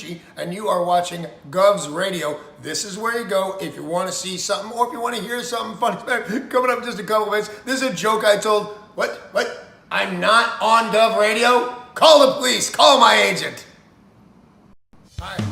Ricci, and you are watching Govs Radio. This is where you go if you want to see something or if you want to hear something funny. Coming up in just a couple minutes. This is a joke I told. What? I'm not on Gov Radio? Call the police. Call my agent. All right.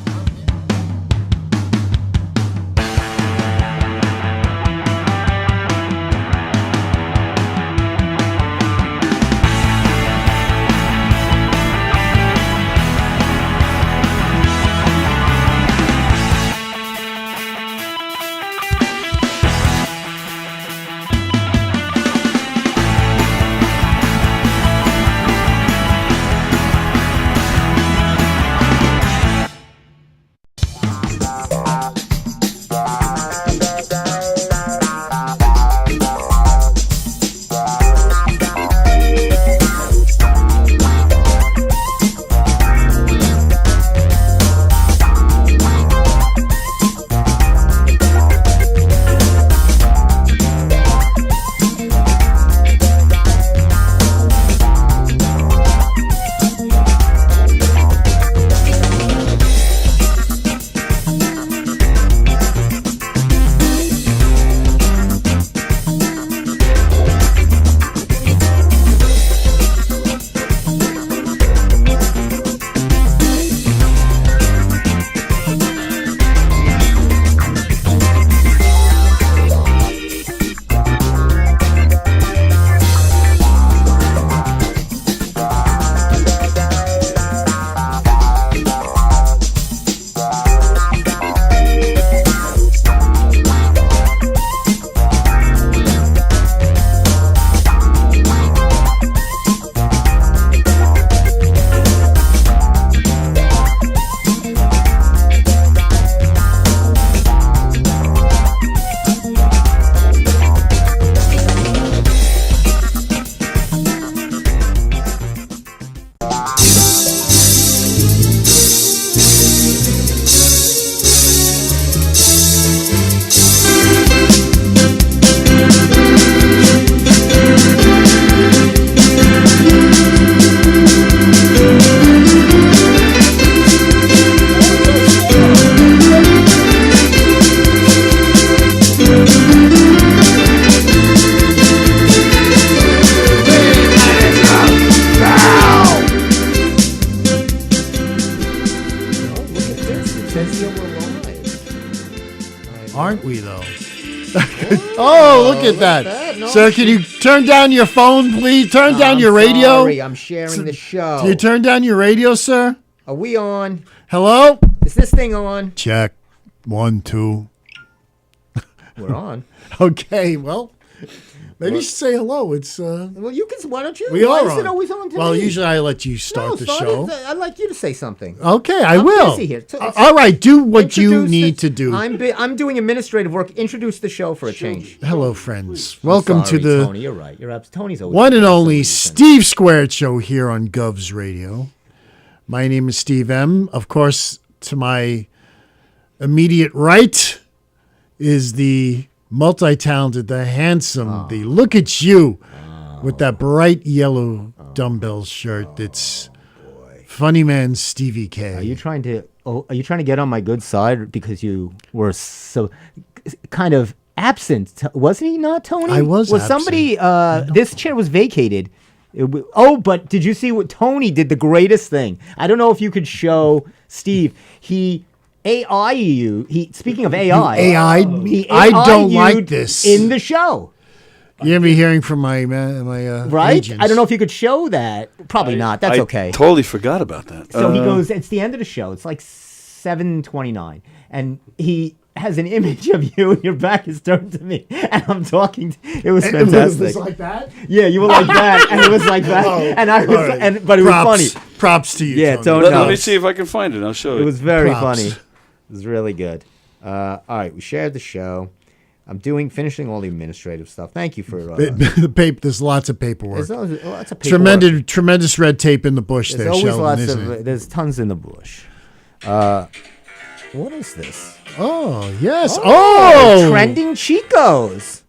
Look at that. No, sir, can you turn down your phone, please? Turn down your radio. Sorry, I'm sharing the show. Do you turn down your radio, sir? Are we on? Hello? Is this thing on? Check. 1, 2. We're on. Okay, well, maybe you should say hello. It's well, you can. Why don't you? Why is it always on today? Well, usually I let you start the show. I'd like you to say something. Okay, I'm will. Busy here. All right, do what you need to do. I'm doing administrative work. Introduce the show for a change. Hello, friends. Welcome to the Tony. You're right. Tony's always one and only Steve Squared Show here on Govs Radio. My name is Steve M. Of course, to my immediate right is the multi-talented, the handsome, the look at you with that bright yellow dumbbell shirt. It's funny man Stevie K. Are you trying to get on my good side because you were so kind of absent? Wasn't he not, Tony? I was absent. Somebody? This chair was vacated. But did you see what Tony did? The greatest thing. I don't know if you could show Steve. He AI you. Speaking of AI, I don't like this in the show. You're gonna be hearing from my right. agents. I don't know if you could show that. Probably not. That's okay. Totally forgot about that. So he goes. It's the end of the show. It's like 7:29, and he has an image of you, and your back is turned to me, and I'm talking. It was fantastic. It was like that. Yeah, you were like that, and it was like that, and I was, right. but it was funny. Props to you. Yeah, Tony. Let me see if I can find it. I'll show you. It was very funny. It was really good. All right, we shared the show. I'm finishing all the administrative stuff. Thank you for the paper. There's lots of paperwork. There's lots of paperwork. Tremendous red tape in the bush. There's there, always Sheldon, lots isn't of. it? There's tons in the bush. What is this? Oh yes. Oh, trending Chicos.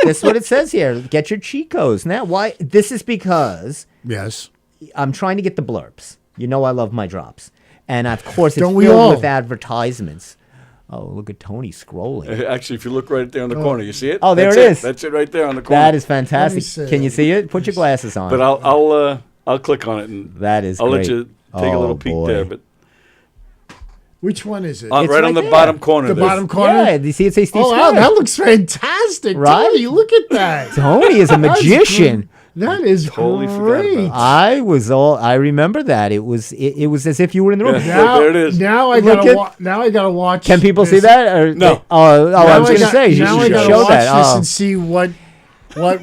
That's what it says here. Get your Chicos now. Why? This is because yes, I'm trying to get the blurbs. You know I love my drops. And of course, it's Don't we filled all? with advertisements. Oh, look at Tony scrolling. Actually, if you look right there in the corner, you see it? Oh, there That's it is. That's it right there on the corner. That is Let me fantastic. see. Can you see it? Put your glasses on. But I'll click on it and That is I'll great. let you take a Oh, little peek boy. there. But Which one is it? It's right on right the there. bottom corner. The there's- bottom corner? Yeah, do you see it say Steve Oh, wow, Square? that looks fantastic. Right? Tony, look at that. Tony is a That's magician. great. That is Totally forgot great. about I remember that. It was as if you were in the room. Yeah. Now, There it is. Now I Look gotta at- now I gotta watch. Can people see this. that? Or No. Oh, Now I was going to got- say you now I should gotta show watch that. this Oh. and see what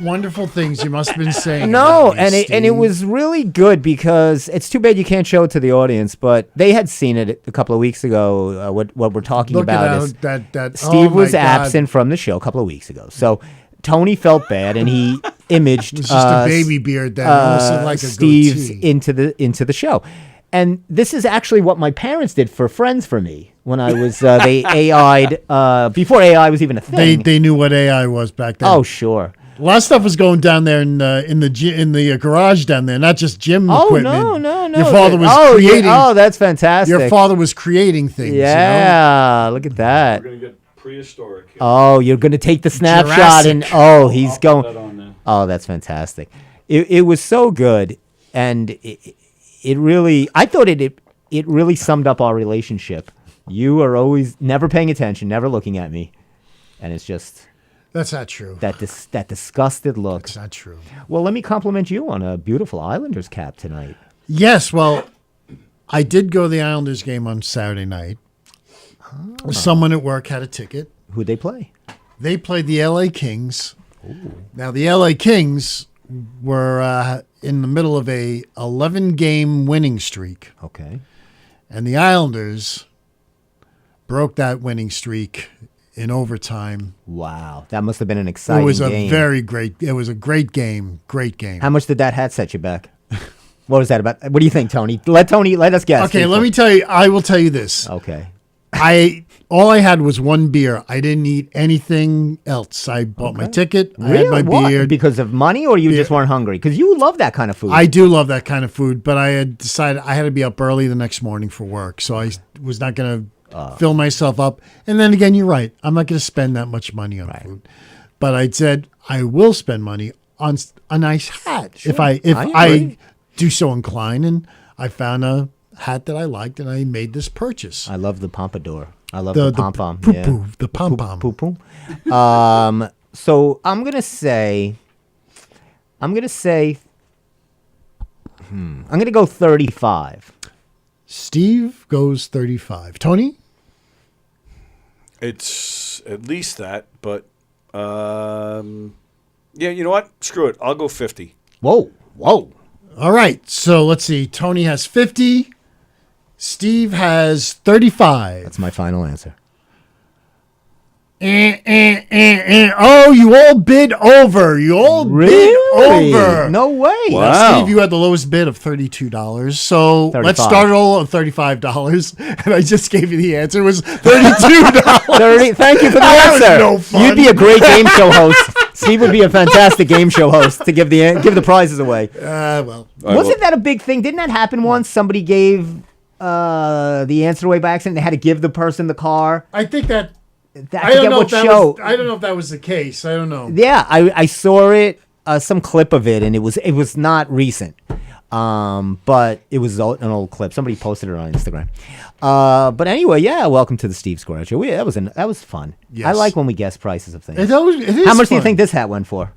wonderful things you must have been saying. No, about me, and it Steve. was really good because it's too bad you can't show it to the audience, but they had seen it a couple of weeks ago. What we're talking Look about at is that. Steve oh my was God. absent from the show a couple of weeks ago, so Tony felt bad and he imaged It's just a baby beard that almost looked like a Steve's goatee. into the show. And this is actually what my parents did for Friends for me when I was they AI'd before AI was even a thing. They knew what AI was back then. Oh sure. A lot of stuff was going down there in the garage down there, not just gym Oh equipment. no. Your father was oh, yeah. creating. Oh, that's fantastic. Your father was creating things. Yeah, look at that. We're gonna get prehistoric. Here. Oh, you're going to take the snapshot Jurassic. and he's I'll put going. that on there. Oh, that's fantastic. It was so good, and it really. I thought it really summed up our relationship. You are always never paying attention, never looking at me, and it's just That's not true. that disgusted look. That's not true. Well, let me compliment you on a beautiful Islanders cap tonight. Yes, well, I did go to the Islanders game on Saturday night. Someone at work had a ticket. Who'd they play? They played the LA Kings. Now, the LA Kings were in the middle of a 11-game winning streak, Okay. and the Islanders broke that winning streak in overtime. Wow, that must have been an It exciting was a game. it was a great game. Great game. How much did that hat set you back? What was that about? What do you think, Tony? Let us guess. Okay, let me tell you. I will tell you this. Okay. All I had was one beer. I didn't eat anything else. I bought my ticket. I had my What? beer. Because of money, or you just weren't hungry? Because you love that kind of food. I do love that kind of food, but I had decided I had to be up early the next morning for work, so I was not going to fill myself up. And then again, you're right. I'm not going to spend that much money on food. But I said I will spend money on a nice hat if I agree. do so incline. And I found a hat that I liked, and I made this purchase. I love the pompadour. I love the pom pom. poo-poo, the pom-pom. Poo poo. So I'm gonna say. I'm gonna go 35. Steve goes 35. Tony? It's at least that, but yeah, you know what? Screw it. I'll go 50. Whoa. All right. So let's see. Tony has 50. Steve has 35. That's my final answer. Oh, you all bid over. You all bid over. No way. Wow. Now, Steve, you had the lowest bid of $32. So let's 35. start it all at $35. And I just gave you the answer. It was $32. 30. Thank you for the That was answer. no fun. You'd be a great game show host. Steve would be a fantastic game show host to give the prizes away. Well, Wasn't that a big thing? Didn't that happen once? Somebody gave the answer away by accident. They had to give the person the car. I think that. I I don't forget know what if that show. was. I don't know if that was the case. I don't know. Yeah, I saw it, some clip of it, and it was not recent, but it was an old clip. Somebody posted it on Instagram. But anyway, yeah, welcome to the Steve Square Show. That was fun. Yes. I like when we guess prices of things. It is How much do you fun. think this hat went for?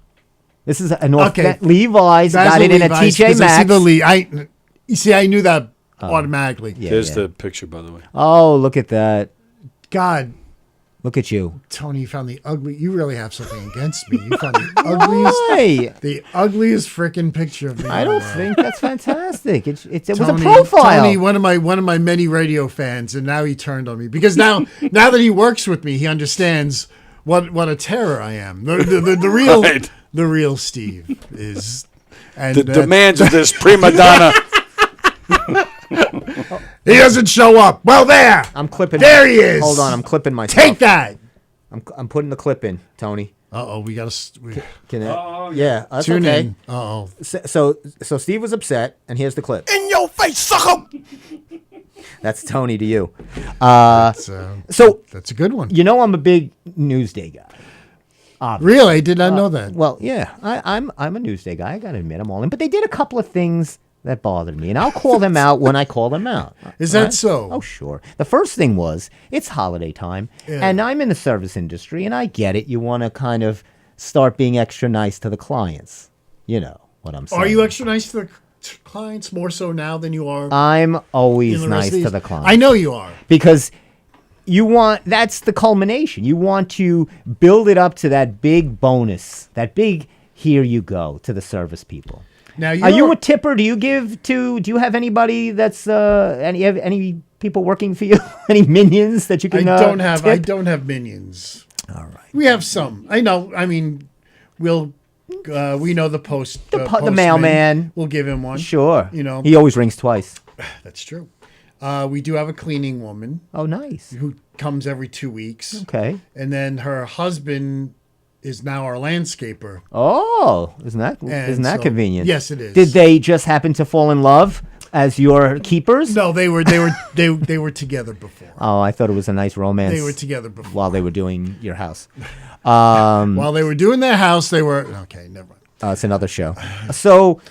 This is a Okay. Levi's. That's Got the it in a Levi's, TJ 'cause I see Maxx. you see, I knew that automatically. Yeah, There's yeah. the picture, by the way. Oh, look at that! God, Look at you. Tony, you found the ugly. You really have something against me. You found the ugliest freaking picture of me. I don't ever. think that's fantastic. It was a Tony- profile. Tony, one of my many radio fans, and now he turned on me because now that he works with me, he understands what a terror I am. The real Right. the real Steve is. And The demands of this prima donna. he doesn't show up. Well, there. I'm clipping. There he is. Hold on, I'm clipping my. Take that. I'm putting the clip in, Tony. We got to Can it? Oh, yeah, that's tune okay. in. So So Steve was upset, and here's the clip. in your face, sucker. That's Tony to you. So that's a good one. You know I'm a big Newsday guy. Really, I did not know that. Well, yeah, I'm a Newsday guy. I got to admit, I'm all in. But they did a couple of things that bothered me, and I'll call them out when I call them out. Is that so? Oh, sure. The first thing was it's holiday time, and I'm in the service industry, and I get it. You want to kind of start being extra nice to the clients. You know what I'm saying. Are you extra nice to the clients more so now than you are? I'm always in the rest nice of these? to the clients. I know you are. Because that's the culmination. You want to build it up to that big bonus, that big here you go to the service people. Now, are you a tipper? Do you have anybody that's any people working for you? Any minions that you can I don't have. tip? I don't have minions. All right. We have some. I know. I mean, we know the The mailman. We'll give him one. Sure. You know, he always rings twice. that's true. We do have a cleaning woman Oh, nice. who comes every 2 weeks. Okay. And then her husband is now our landscaper. Oh, isn't that so- convenient? Yes, it is. Did they just happen to fall in love as your keepers? No, they were together before. Oh, I thought it was a nice romance. They were together before. while they were doing your house. While they were doing their house, they were okay. Never mind. It's another show. So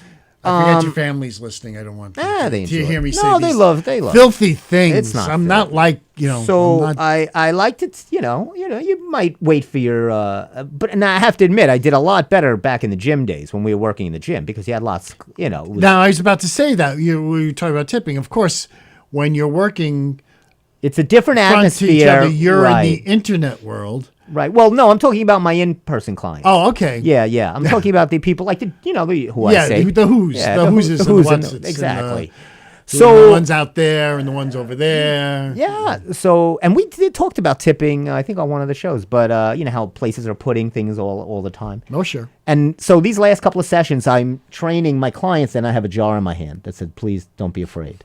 I forget your family's listening. I don't want them they to enjoy hear me it. say No, these they love filthy things. It's not I'm not filthy. like So I'm not, I liked it. You might wait for your. And I have to admit, I did a lot better back in the gym days when we were working in the gym because you had lots. It was- Now I was about to say that we were talking about tipping. Of course, when you're working it's a different front to each atmosphere. other, you're right. in the internet world. Right. Well, no, I'm talking about my in-person clients. Oh, okay. Yeah. I'm talking about the people like who I Yeah, say. the who's, Yeah, the who's, and the who's what's. and- It's exactly. the So ones out there and the ones over there. yeah. So and we talked about tipping. I think on one of the shows, but you know how places are putting things all the time. Oh, sure. And so these last couple of sessions, I'm training my clients, and I have a jar in my hand that said, "Please don't be afraid."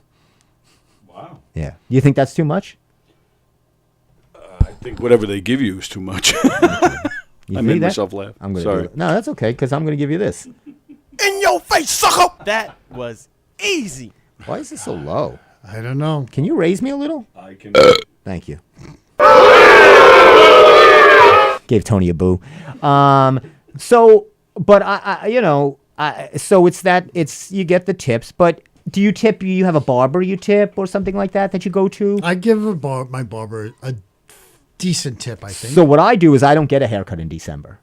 Wow. Yeah. You think that's too much? I think whatever they give you is too much. You I think made that? myself laugh. I'm gonna Sorry. do it. No, that's okay because I'm gonna give you this. In your face, sucker! That was easy. Why is this so low? I don't know. Can you raise me a little? I can. Thank you. Gave Tony a boo. So, but so it's you get the tips, but do you tip? You have a barber you tip or something like that you go to? I give my barber a decent tip, I think. So what I do is I don't get a haircut in December.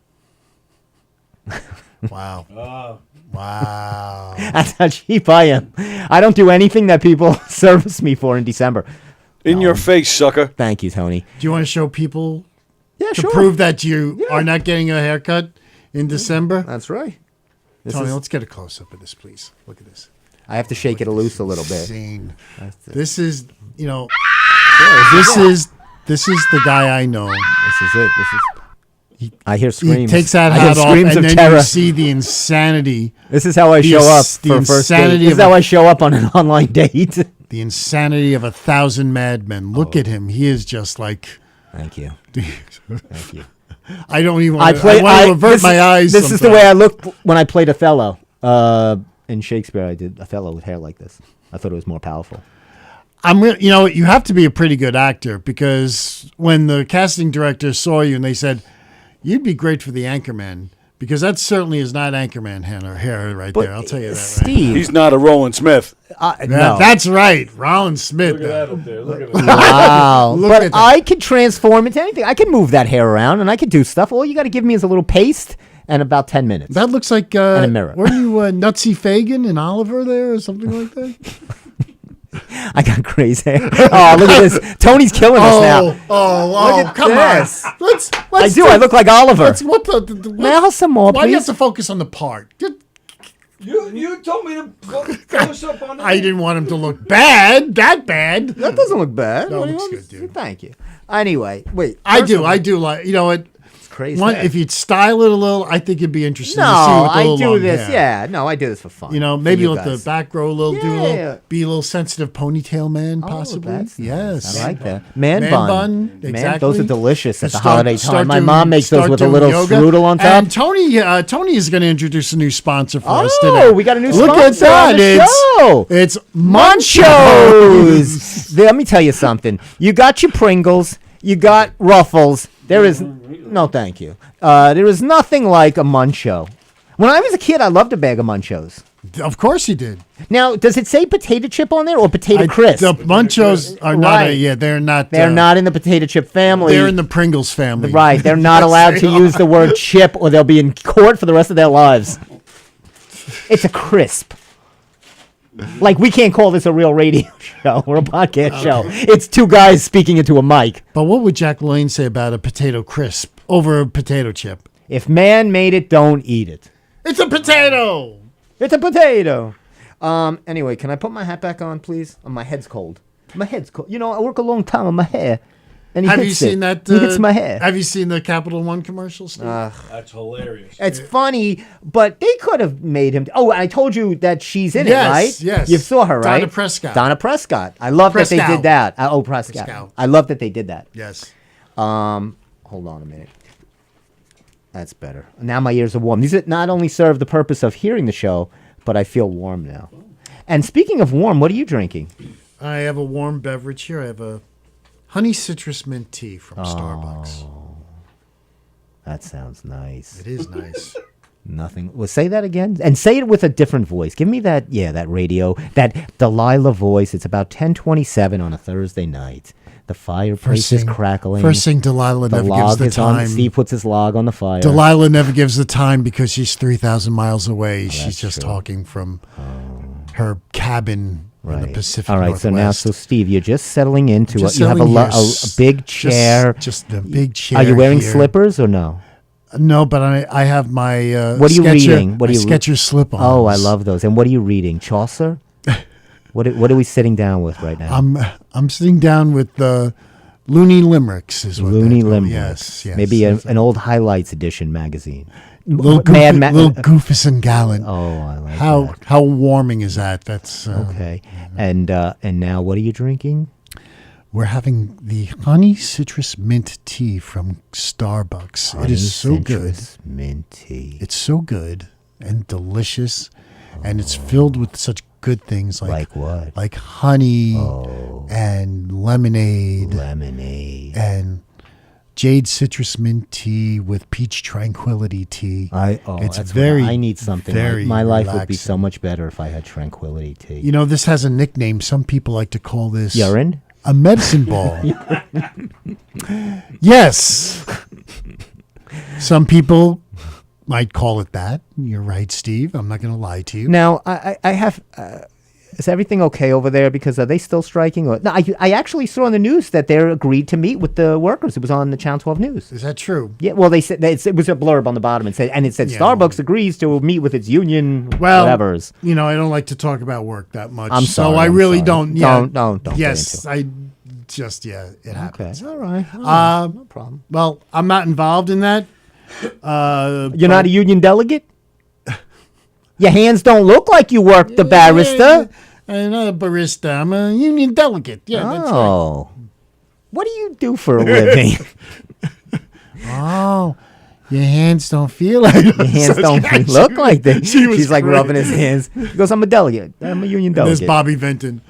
Wow. Wow. That's how cheap I am. I don't do anything that people service me for in December. In your face, sucker. Thank you, Tony. Do you want to show people Yeah, to sure. prove that you are not getting a haircut in December? That's right. Tony, let's get a close up of this, please. Look at this. I have to shake it loose a little bit. Insane. That's it. This is, this is the guy I know. This is it. I hear He screams. takes that I hear hat off, screams and of then terror. you see the insanity. This is how I show up the for a first date. insanity This is of how a- I show up on an online date. The insanity of 1,000 madmen. Look Oh. at him. He is just like. Thank you. Thank you. I don't even. I Want to avert this my is- eyes. This is the way I looked when I played Othello. In Shakespeare, I did Othello with hair like this. I thought it was more powerful. You have to be a pretty good actor because when the casting director saw you and they said, "You'd be great for the Anchorman," because that certainly is not Anchorman hair right there. I'll tell you that. Right. Steve, He's not a Roland Smith. no. That's right, Rollins Smith. up there. Look at that. Wow. Look But at that. I could transform into anything. I can move that hair around and I could do stuff. All you got to give me is a little paste and about 10 minutes. That looks like a mirror. Were you Nutsy Fagan and Oliver there or something like that? I got crazy hair. Oh, look at this. Tony's killing us now. Oh, at come this. on. Let's I do. I look like Oliver. What the May I have some more, why do you have please? to focus on the part? You told me to close up on I didn't want him to look bad. That bad. That doesn't look bad. That What do you looks want good, me to- dude. Thank you. Anyway, wait. I first of do. all- I do like. You know what? crazy. If you'd style it a little, I think it'd be interesting No, to see with the I little do long this. hair. Yeah, no, I do this for fun. You know, for maybe you let the guys. back grow a little, Yeah. be a little sensitive ponytail man, Oh, possibly. that's nice. Yes. I like that. Man Man bun. bun, Man, exactly. those are delicious at the Start- holiday start time. My doing- mom makes those start with a doing little yoga. strudel on top. And Tony is going to introduce a new sponsor for us today. Oh, we got a new Look at sponsor on that. the show. It's Munchos. Let me tell you something. You got your Pringles. You got Ruffles. There is no, thank you. There is nothing like a Muncho. When I was a kid, I loved a bag of Munchos. Of course he did. Now, does it say potato chip on there or potato crisp? The Munchos are not. Right. They're not. They're not in the potato chip family. They're in the Pringles family. Right. They're not allowed to use the word chip or they'll be in court for the rest of their lives. It's a crisp. Like, we can't call this a real radio show or a podcast show. It's two guys speaking into a mic. But what would Jack LaLanne say about a potato crisp over a potato chip? If man made it, don't eat it. It's a potato. It's a potato. Anyway, can I put my hat back on, please? Oh, my head's cold. My head's cold. You know, I work a long time on my hair. And he Have you hits seen it. that? He hits my hair. Have you seen the Capital One commercials? That's hilarious. It's funny, but they could have made him. Oh, I told you that she's in Yes, it, right? yes. You saw her, right? Donna Prescott. Donna Prescott. I love that they Prescott. did that. Prescott. Prescott. I love that they did that. Yes. Hold on a minute. That's better. Now my ears are warm. These not only serve the purpose of hearing the show, but I feel warm now. And speaking of warm, what are you drinking? I have a warm beverage here. I have a honey citrus mint tea from Starbucks. That sounds nice. It is nice. Nothing. Well, say that again, and say it with a different voice. Give me that. Yeah, that radio, that Delilah voice. It's about 10:27 on a Thursday night. The fireplace is crackling. First thing, Delilah the never gives log the is on. time. Steve puts his log on the fire. Delilah never gives the time because she's 3,000 miles away. She's just true. talking from her cabin in the Pacific All right. Northwest. So now, Steve, you're just settling into Just it. You have settling here. a big chair. Just a big chair. Are you wearing here. slippers or no? No, but I have my What are you Skechers- reading? What my are you Skechers slip-ons. Oh, I love those. And what are you reading? Chaucer? What are we sitting down with right now? I'm sitting down with the Looney Limericks. Is what Looney they're called. Limericks. Yes. Maybe an old Highlights Edition magazine. little, little Goofus and Gallant. Oh, I like that. How warming is that? That's Okay. And now what are you drinking? We're having the honey citrus mint tea from Starbucks. It is so good. Mint tea. It's so good and delicious, and it's filled with such good things Like what? Like honey and lemonade and jade citrus mint tea with peach tranquility tea. It's that's very. I need something. very My life would be relaxing. so much better if I had tranquility tea. You know, this has a nickname. Some people like to call this Urine? a medicine ball. Yes. Some people might call it that. You're right, Steve. I'm not going to lie to you. Now, I have. Is everything okay over there? Because are they still striking? Or no, I actually saw on the news that they agreed to meet with the workers. It was on the Channel 12 News. Is that true? Yeah, well, they said it was a blurb on the bottom and said Yeah. Starbucks agrees to meet with its union. Well, whatever's. you know, I don't like to talk about work that much. I'm sorry. So I I'm really sorry. don't. Yeah. Don't get Yes, into I just it Okay, happens. all right. No problem. Well, I'm not involved in that. You're not a union delegate. Your hands don't look like you work the barrister. I'm not a barista. I'm a union delegate. Yeah, that's right. Oh, what do you do for a living? Oh, your hands don't feel like Your hands don't look like that. She was She's like great. rubbing his hands. He goes, "I'm a delegate. I'm a union There's delegate." Bobby Vinton,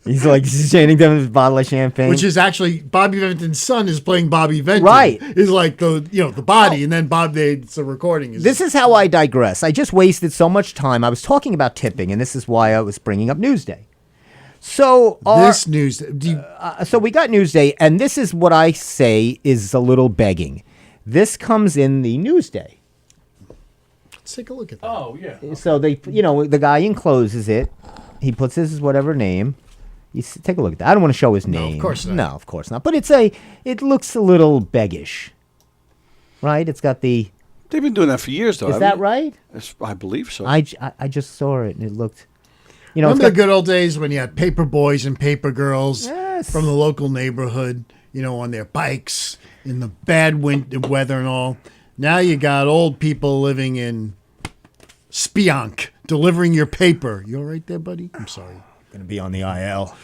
He's like standing there with his bottle of champagne. which is actually Bobby Vinton's son is playing Bobby Vinton. Right. Is like the body, and then it's a recording. This is how I digress. I just wasted so much time. I was talking about tipping, and this is why I was bringing up Newsday. So this news. Do you, so we got Newsday, and this is what I say is a little begging. This comes in the Newsday. let's take a look at that. Oh, yeah. So the guy encloses it. He puts his whatever name. Take a look at that. I don't want to show his name. of course not. No, of course not. But it looks a little beggish, right? It's got the. They've been doing that for years, though. Is that right? I believe so. I just saw it and it looked. Remember it's the got- good old days when you had paper boys and paper girls Yes. from the local neighborhood? on their bikes in the bad winter weather and all. Now you got old people living in Spionk, delivering your paper. You all right there, buddy? I'm sorry. Gonna be on the IL.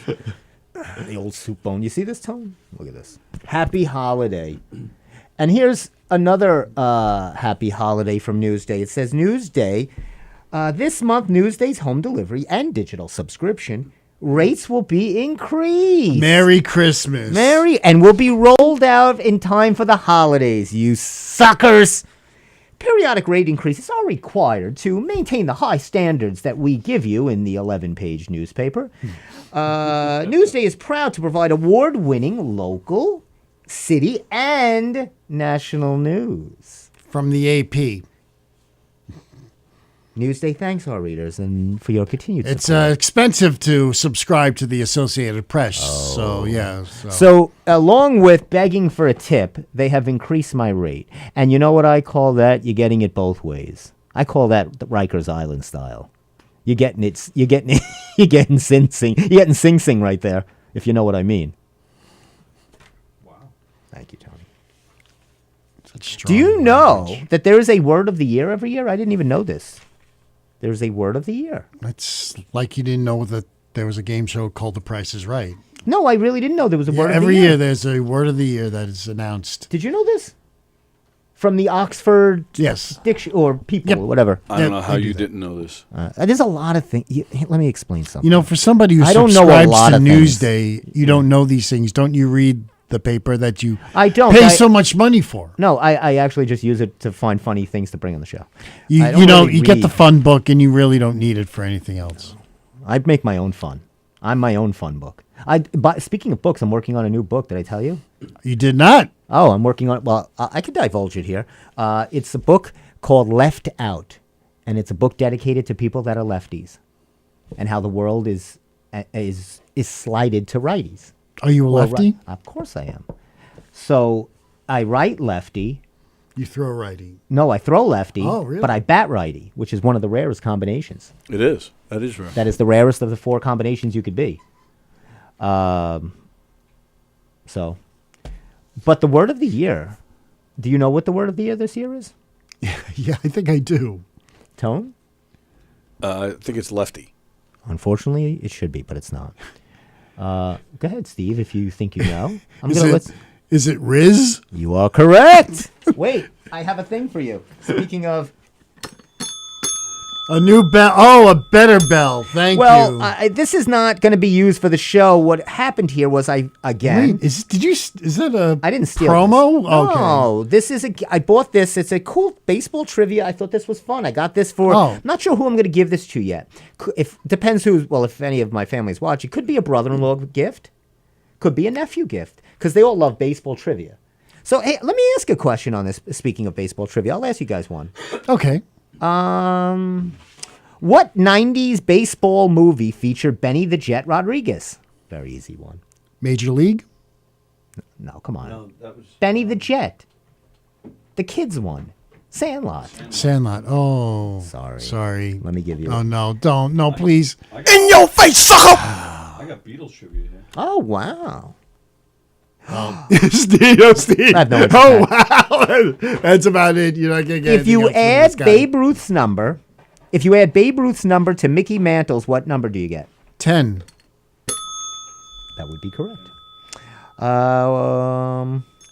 The old soup bone. You see this, Tone? Look at this. Happy holiday. And here's another happy holiday from Newsday. It says Newsday. This month, Newsday's home delivery and digital subscription rates will be increased. Merry Christmas. And will be rolled out in time for the holidays, you suckers. Periodic rate increases are required to maintain the high standards that we give you in the 11-page newspaper. Newsday is proud to provide award-winning local, city, and national news. From the AP. Newsday thanks our readers and for your continued support. It's expensive to subscribe to the Associated Press. So, yeah. So, along with begging for a tip, they have increased my rate. And you know what I call that? You're getting it both ways. I call that the Rikers Island style. You're getting it. You're getting Sing Sing. You're getting Sing Sing right there, if you know what I mean. Wow. Thank you, Tony. Such Do you strong know language. that there is a word of the year every year? I didn't even know this. There's a word of the year. It's like you didn't know that there was a game show called The Price is Right. No, I really didn't know there was a word of the Every year. year there's a word of the year that is announced. Did you know this? From the Oxford Yes. Dictionary or people Yep. or whatever. I don't Yeah, know how they do you that. didn't know this. There's a lot of things. Let me explain something. For somebody who I don't know a subscribes lot to of things. Newsday, you don't know these things. Don't you read the paper that you I don't. pay I- so much money for? No, I actually just use it to find funny things to bring on the show. You, I don't you know, really you get the read. fun book and you really don't need it for anything else. I make my own fun. I'm my own fun book. Speaking of books, I'm working on a new book. Did I tell you? You did not. Oh, I'm working on. Well, I could divulge it here. It's a book called Left Out, and it's a book dedicated to people that are lefties, and how the world is slighted to righties. Are you a Or lefty? Of course I am. So I write lefty. You throw righty. No, I throw lefty. Oh, really? But I bat righty, which is one of the rarest combinations. It is. That is rare. That is the rarest of the four combinations you could be. But the word of the year. Do you know what the word of the year this year is? Yeah, I think I do. Tone? I think it's lefty. Unfortunately, it should be, but it's not. Go ahead, Steve, if you think you know. Is it Riz? You are correct. Wait, I have a thing for you. Speaking of, A new bell. Oh, a better bell. Thank you. this is not going to be used for the show. What happened here was Wait, is that a I didn't steal promo? This. Okay. No, this is I bought this. It's a cool baseball trivia. I thought this was fun. I got this for. Oh. Not sure who I'm going to give this to yet. If depends who's. Well, if any of my family's watch, it could be a brother-in-law gift, could be a nephew gift, because they all love baseball trivia. So hey, let me ask a question on this. Speaking of baseball trivia, I'll ask you guys one. Okay. What 90s baseball movie featured Benny the Jet Rodriguez? Very easy one. Major League? No, come on. No, that was. Benny the Jet. The kids one. Sandlot. Sandlot. Oh. Sorry. Sorry. Let me give you Oh, one. no. Don't. No, please. In your face, sucker! I got Beatles trivia here. Oh, wow. Steve. I have no interest Oh, in wow. That's about it. You're not going to get If you anything else from add this guy. Babe Ruth's number to Mickey Mantle's, what number do you get? 10. That would be correct.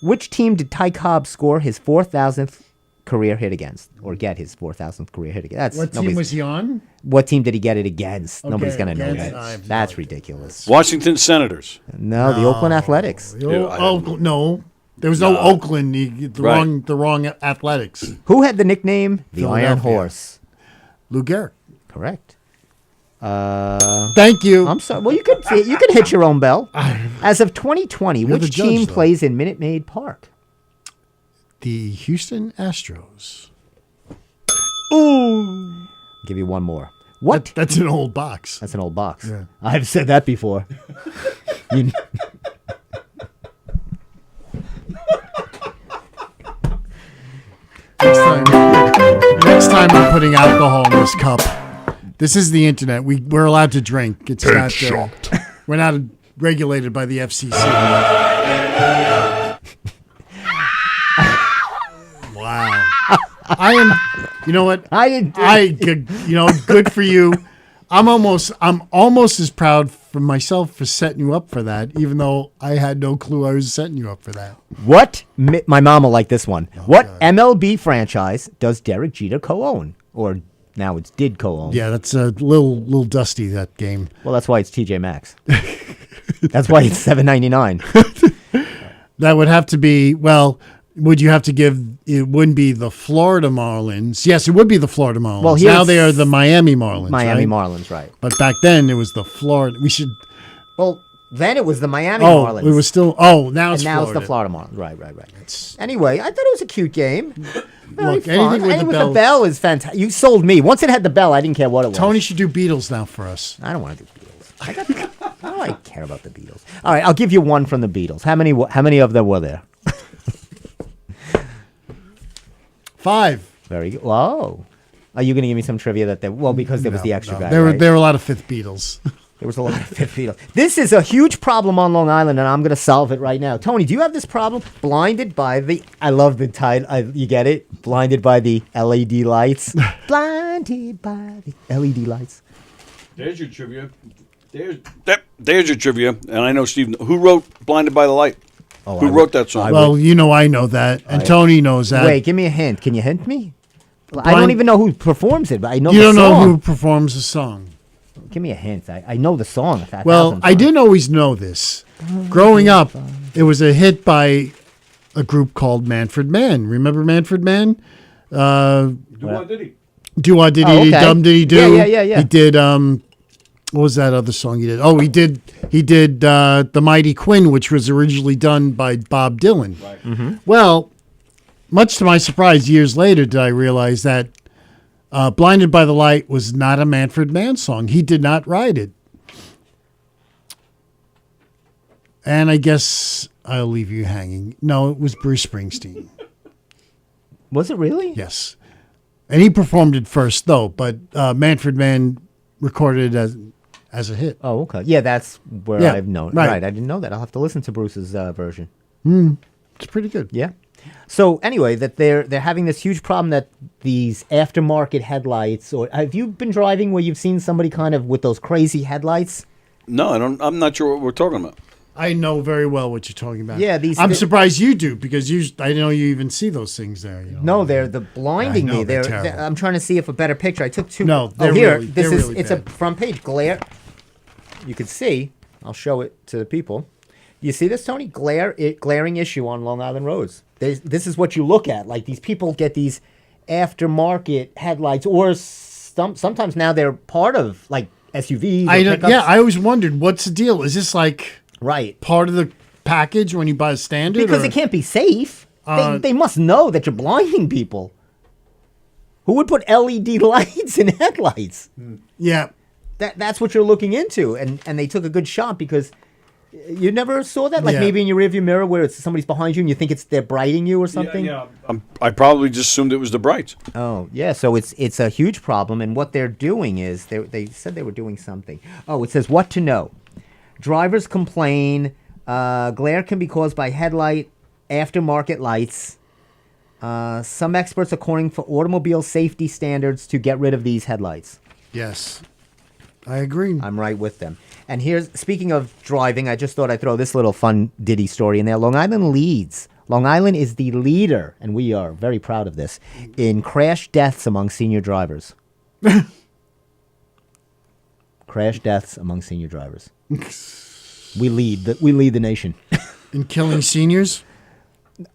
Which team did Ty Cobb score his 4,000th career hit against, or get his 4,000th career hit against? What team was he on? What team did he get it against? Nobody's gonna know against, that. I have no That's idea. ridiculous. Washington Senators. No, the Oakland Athletics. Oh, I have no. There was no Oakland. Right. The wrong Athletics. Who had the nickname the Iron Philadelphia. Horse? Lou Gehrig. Correct. Thank you. I'm sorry. Well, you could hit your own bell. As of 2020, You're the which judge, team though. plays in Minute Maid Park? The Houston Astros. Ooh. Give you one more. What? That's an old box. That's an old box. Yeah. I've said that before. You- Next time I'm putting alcohol in this cup. This is the internet. We're allowed to drink. It's not. We're not regulated by the FCC. I am. You know what? I didn't. Good for you. I'm almost as proud for myself for setting you up for that, even though I had no clue I was setting you up for that. What? My mom will like this one. What MLB franchise does Derek Jeter co-own? Or now it's did co-own. Yeah, that's a little dusty, that game. Well, that's why it's TJ Maxx. That's why it's $7.99. That would have to be, well, would you have to give, it wouldn't be the Florida Marlins. Yes, it would be the Florida Marlins. Well, here now it's they are the Miami Marlins. Miami right? Marlins, right. But back then it was the Florida. We should. Well, then it was the Miami Oh, Marlins. it was still. now it's and now Florida. it's the Florida Marlins. Right. Anyway, I thought it was a cute game. Very Look, fun. anything with the the bell. bell is fantastic. You sold me. Once it had the bell, I didn't care what it was. Tony should do Beatles now for us. I don't want to do Beatles. Why do I care about the Beatles? All right, I'll give you one from the Beatles. How many of them were there? 5. Very good. Whoa. Are you going to give me some trivia that because there was the extra guy, There right? were a lot of fifth Beatles. There was a lot of fifth Beatles. This is a huge problem on Long Island, and I'm going to solve it right now. Tony, do you have this problem? Blinded by the... I love the title. You get it? Blinded by the LED lights. Blinded by the LED lights. There's your trivia. There's your trivia. And I know, Steve, who wrote Blinded by the Light? Who wrote that song? Well, I know that, and Tony knows that. Wait, give me a hint. Can you hint me? I don't even know who performs it, but I know You the don't song. know who performs the song. Give me a hint. I know the song. Well, I didn't always know this. Growing up, it was a hit by a group called Manfred Mann. Remember Manfred Mann? What did he? Do What Did Oh, He okay. Dum Did He Do? Yeah. He did. What was that other song he did? Oh, he did The Mighty Quinn, which was originally done by Bob Dylan. Right. Mm-hmm. Well, much to my surprise, years later did I realize that Blinded by the Light was not a Manfred Mann song. He did not write it. And I guess I'll leave you hanging. No, it was Bruce Springsteen. Was it really? Yes. And he performed it first, though, but Manfred Mann recorded it as a hit. Oh, okay. Yeah, that's where Yeah, I've known. right. Right, I didn't know that. I'll have to listen to Bruce's version. It's pretty good. Yeah. So anyway, that they're having this huge problem that these aftermarket headlights. Or have you been driving where you've seen somebody kind of with those crazy headlights? No, I don't. I'm not sure what we're talking about. I know very well what you're talking about. Yeah, I'm surprised you do because I didn't know you even see those things there. No, they're blinding I know, me. they're They're terrible. I'm trying to see if a better picture. I took two. No, they're here. really- This they're is really it's a bad. front page glare. You can see. I'll show it to the people. You see this, Tony? Glaring issue on Long Island roads. This is what you look at. Like these people get these aftermarket headlights, or sometimes now they're part of like SUVs. Or pickups. Yeah, I always wondered what's the deal. Is this like Right. part of the package when you buy a standard? Because or- it can't be safe. They must know that you're blinding people. Who would put LED lights in headlights? Yeah. That's what you're looking into, and they took a good shot because you never saw that, like Yeah. maybe in your rearview mirror where it's somebody's behind you and you think they're brighting you or something. Yeah. I probably just assumed it was the brights. Oh yeah, so it's a huge problem, and what they're doing is they said they were doing something. Oh, it says what to know. Drivers complain. Glare can be caused by headlight aftermarket lights. Some experts are calling for automobile safety standards to get rid of these headlights. Yes. I agree. I'm right with them. And here's, speaking of driving, I just thought I'd throw this little fun ditty story in there. Long Island leads. Long Island is the leader, and we are very proud of this, in crash deaths among senior drivers. Crash deaths among senior drivers. We lead the nation. In killing seniors?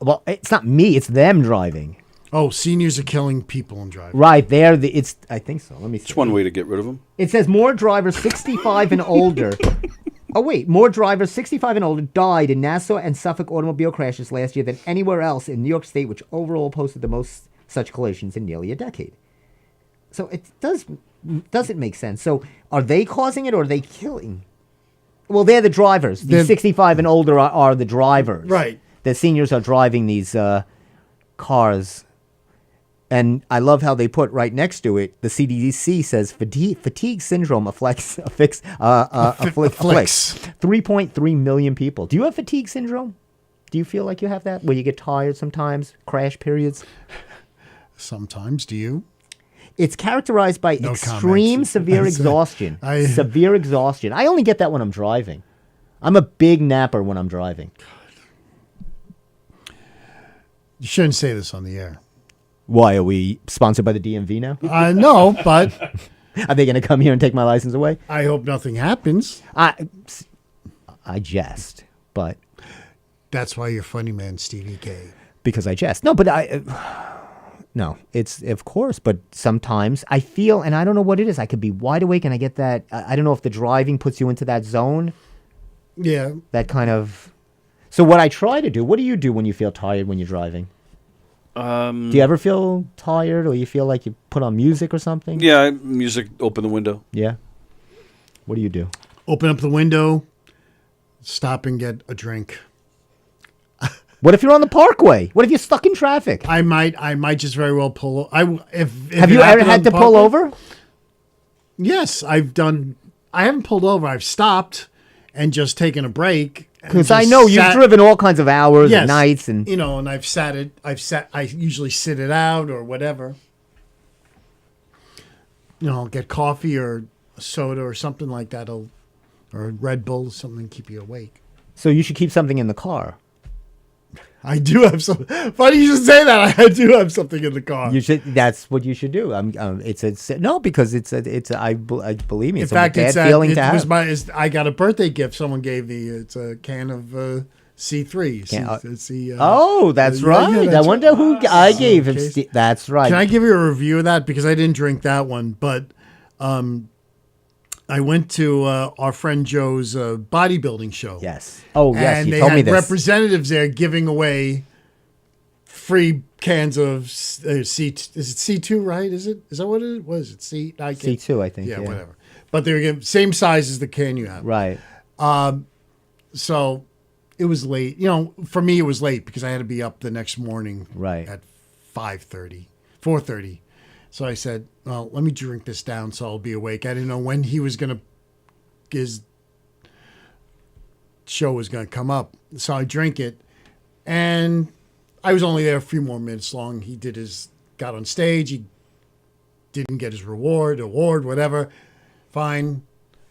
Well, it's not me, it's them driving. Oh, seniors are killing people and driving. Right, I think so. Let me see. It's one way to get rid of them. It says more drivers 65 and older. Oh, wait. More drivers 65 and older died in Nassau and Suffolk automobile crashes last year than anywhere else in New York State, which overall posted the most such collisions in nearly a decade. So it doesn't make sense. So are they causing it or are they killing? Well, they're the drivers. The 65 and older are the drivers. Right. The seniors are driving these cars. And I love how they put right next to it, the CDC says fatigue syndrome afflicts 3.3 million people. Do you have fatigue syndrome? Do you feel like you have that, where you get tired sometimes, crash periods? Sometimes, do you? It's characterized by No extreme comments. severe exhaustion. Severe exhaustion. I only get that when I'm driving. I'm a big napper when I'm driving. You shouldn't say this on the air. Why, are we sponsored by the DMV now? No, but Are they going to come here and take my license away? I hope nothing happens. I jest, but That's why you're funny man, Stevie K. because I jest. No, but no, it's of course, but sometimes I feel, and I don't know what it is. I could be wide awake and I get that. I don't know if the driving puts you into that zone, Yeah. that kind of. So what I try to do, what do you do when you feel tired when you're driving? Do you ever feel tired or you feel like you put on music or something? Yeah, music. Open the window. Yeah. What do you do? Open up the window, stop and get a drink. What if you're on the parkway? What if you're stuck in traffic? I might just very well pull. If Have it you ever happened on had the to pull parkway- over? Yes, I've done. I haven't pulled over. I've stopped and just taken a break. and Because I just know you've sat- driven all kinds of hours Yes, and nights and and I've sat it. I usually sit it out or whatever. I'll get coffee or a soda or something like that. Or a Red Bull, something to keep you awake. so you should keep something in the car. I do have some. Funny you should say that. I do have something in the car. You should. That's what you should do. No, because I believe me. In It's fact, a bad it's feeling it to was have. I got a birthday gift. Someone gave me. It's a can of C3. Oh, that's yeah, right. yeah, I that's wonder who I gave him. Okay. That's right. Can I give you a review of that? Because I didn't drink that one, but I went to our friend Joe's bodybuilding show. Yes. Oh, yes. And You they told me had this. representatives there giving away free cans of C. Is it C2? Right? Is that what it was? It C. I can't- C2, I think. Yeah, whatever. But they were giving same size as the can you have. Right. So it was late. For me, it was late because I had to be up the next morning Right. at 4:30. So I said, well, let me drink this down so I'll be awake. I didn't know when his show was going to come up. So I drank it. And I was only there a few more minutes long. He got on stage. He didn't get his award, whatever. Fine.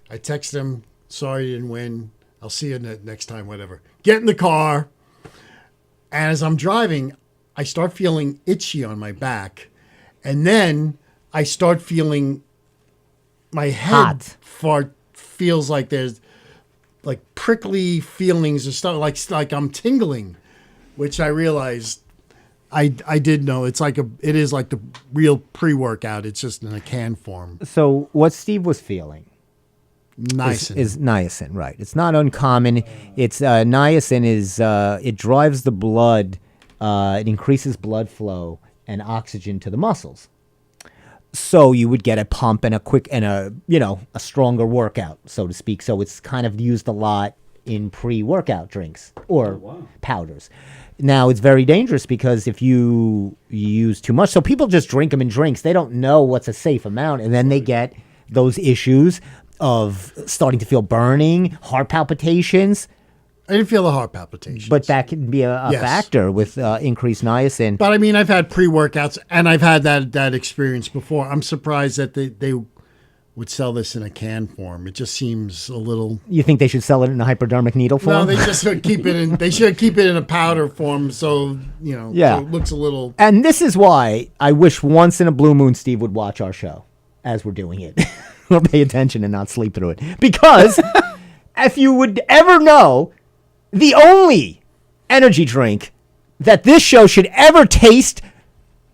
I text him, sorry you didn't win. I'll see you next time, whatever. Get in the car. And as I'm driving, I start feeling itchy on my back. And then I start feeling my head feels like there's like prickly feelings or stuff, like I'm tingling, which I realized I did know. It is like the real pre-workout. It's just in a can form. So what Steve was feeling Niacin. is niacin, right? It's not uncommon. It's niacin is it drives the blood, it increases blood flow and oxygen to the muscles. So you would get a pump and a stronger workout, so to speak. So it's kind of used a lot in pre-workout drinks or powders. Now it's very dangerous because if you use too much, so people just drink them in drinks. They don't know what's a safe amount, and then they get those issues of starting to feel burning, heart palpitations. I didn't feel the heart palpitations. But that can be a Yes. factor with increased niacin. But I mean, I've had pre-workouts and I've had that experience before. I'm surprised that they would sell this in a can form. It just seems a little. You think they should sell it in a hypodermic needle form? No, they just should keep it in. They should keep it in a powder form, so Yeah. so it looks a little. And this is why I wish once in a blue moon Steve would watch our show as we're doing it. Or pay attention and not sleep through it. Because if you would ever know, the only energy drink that this show should ever taste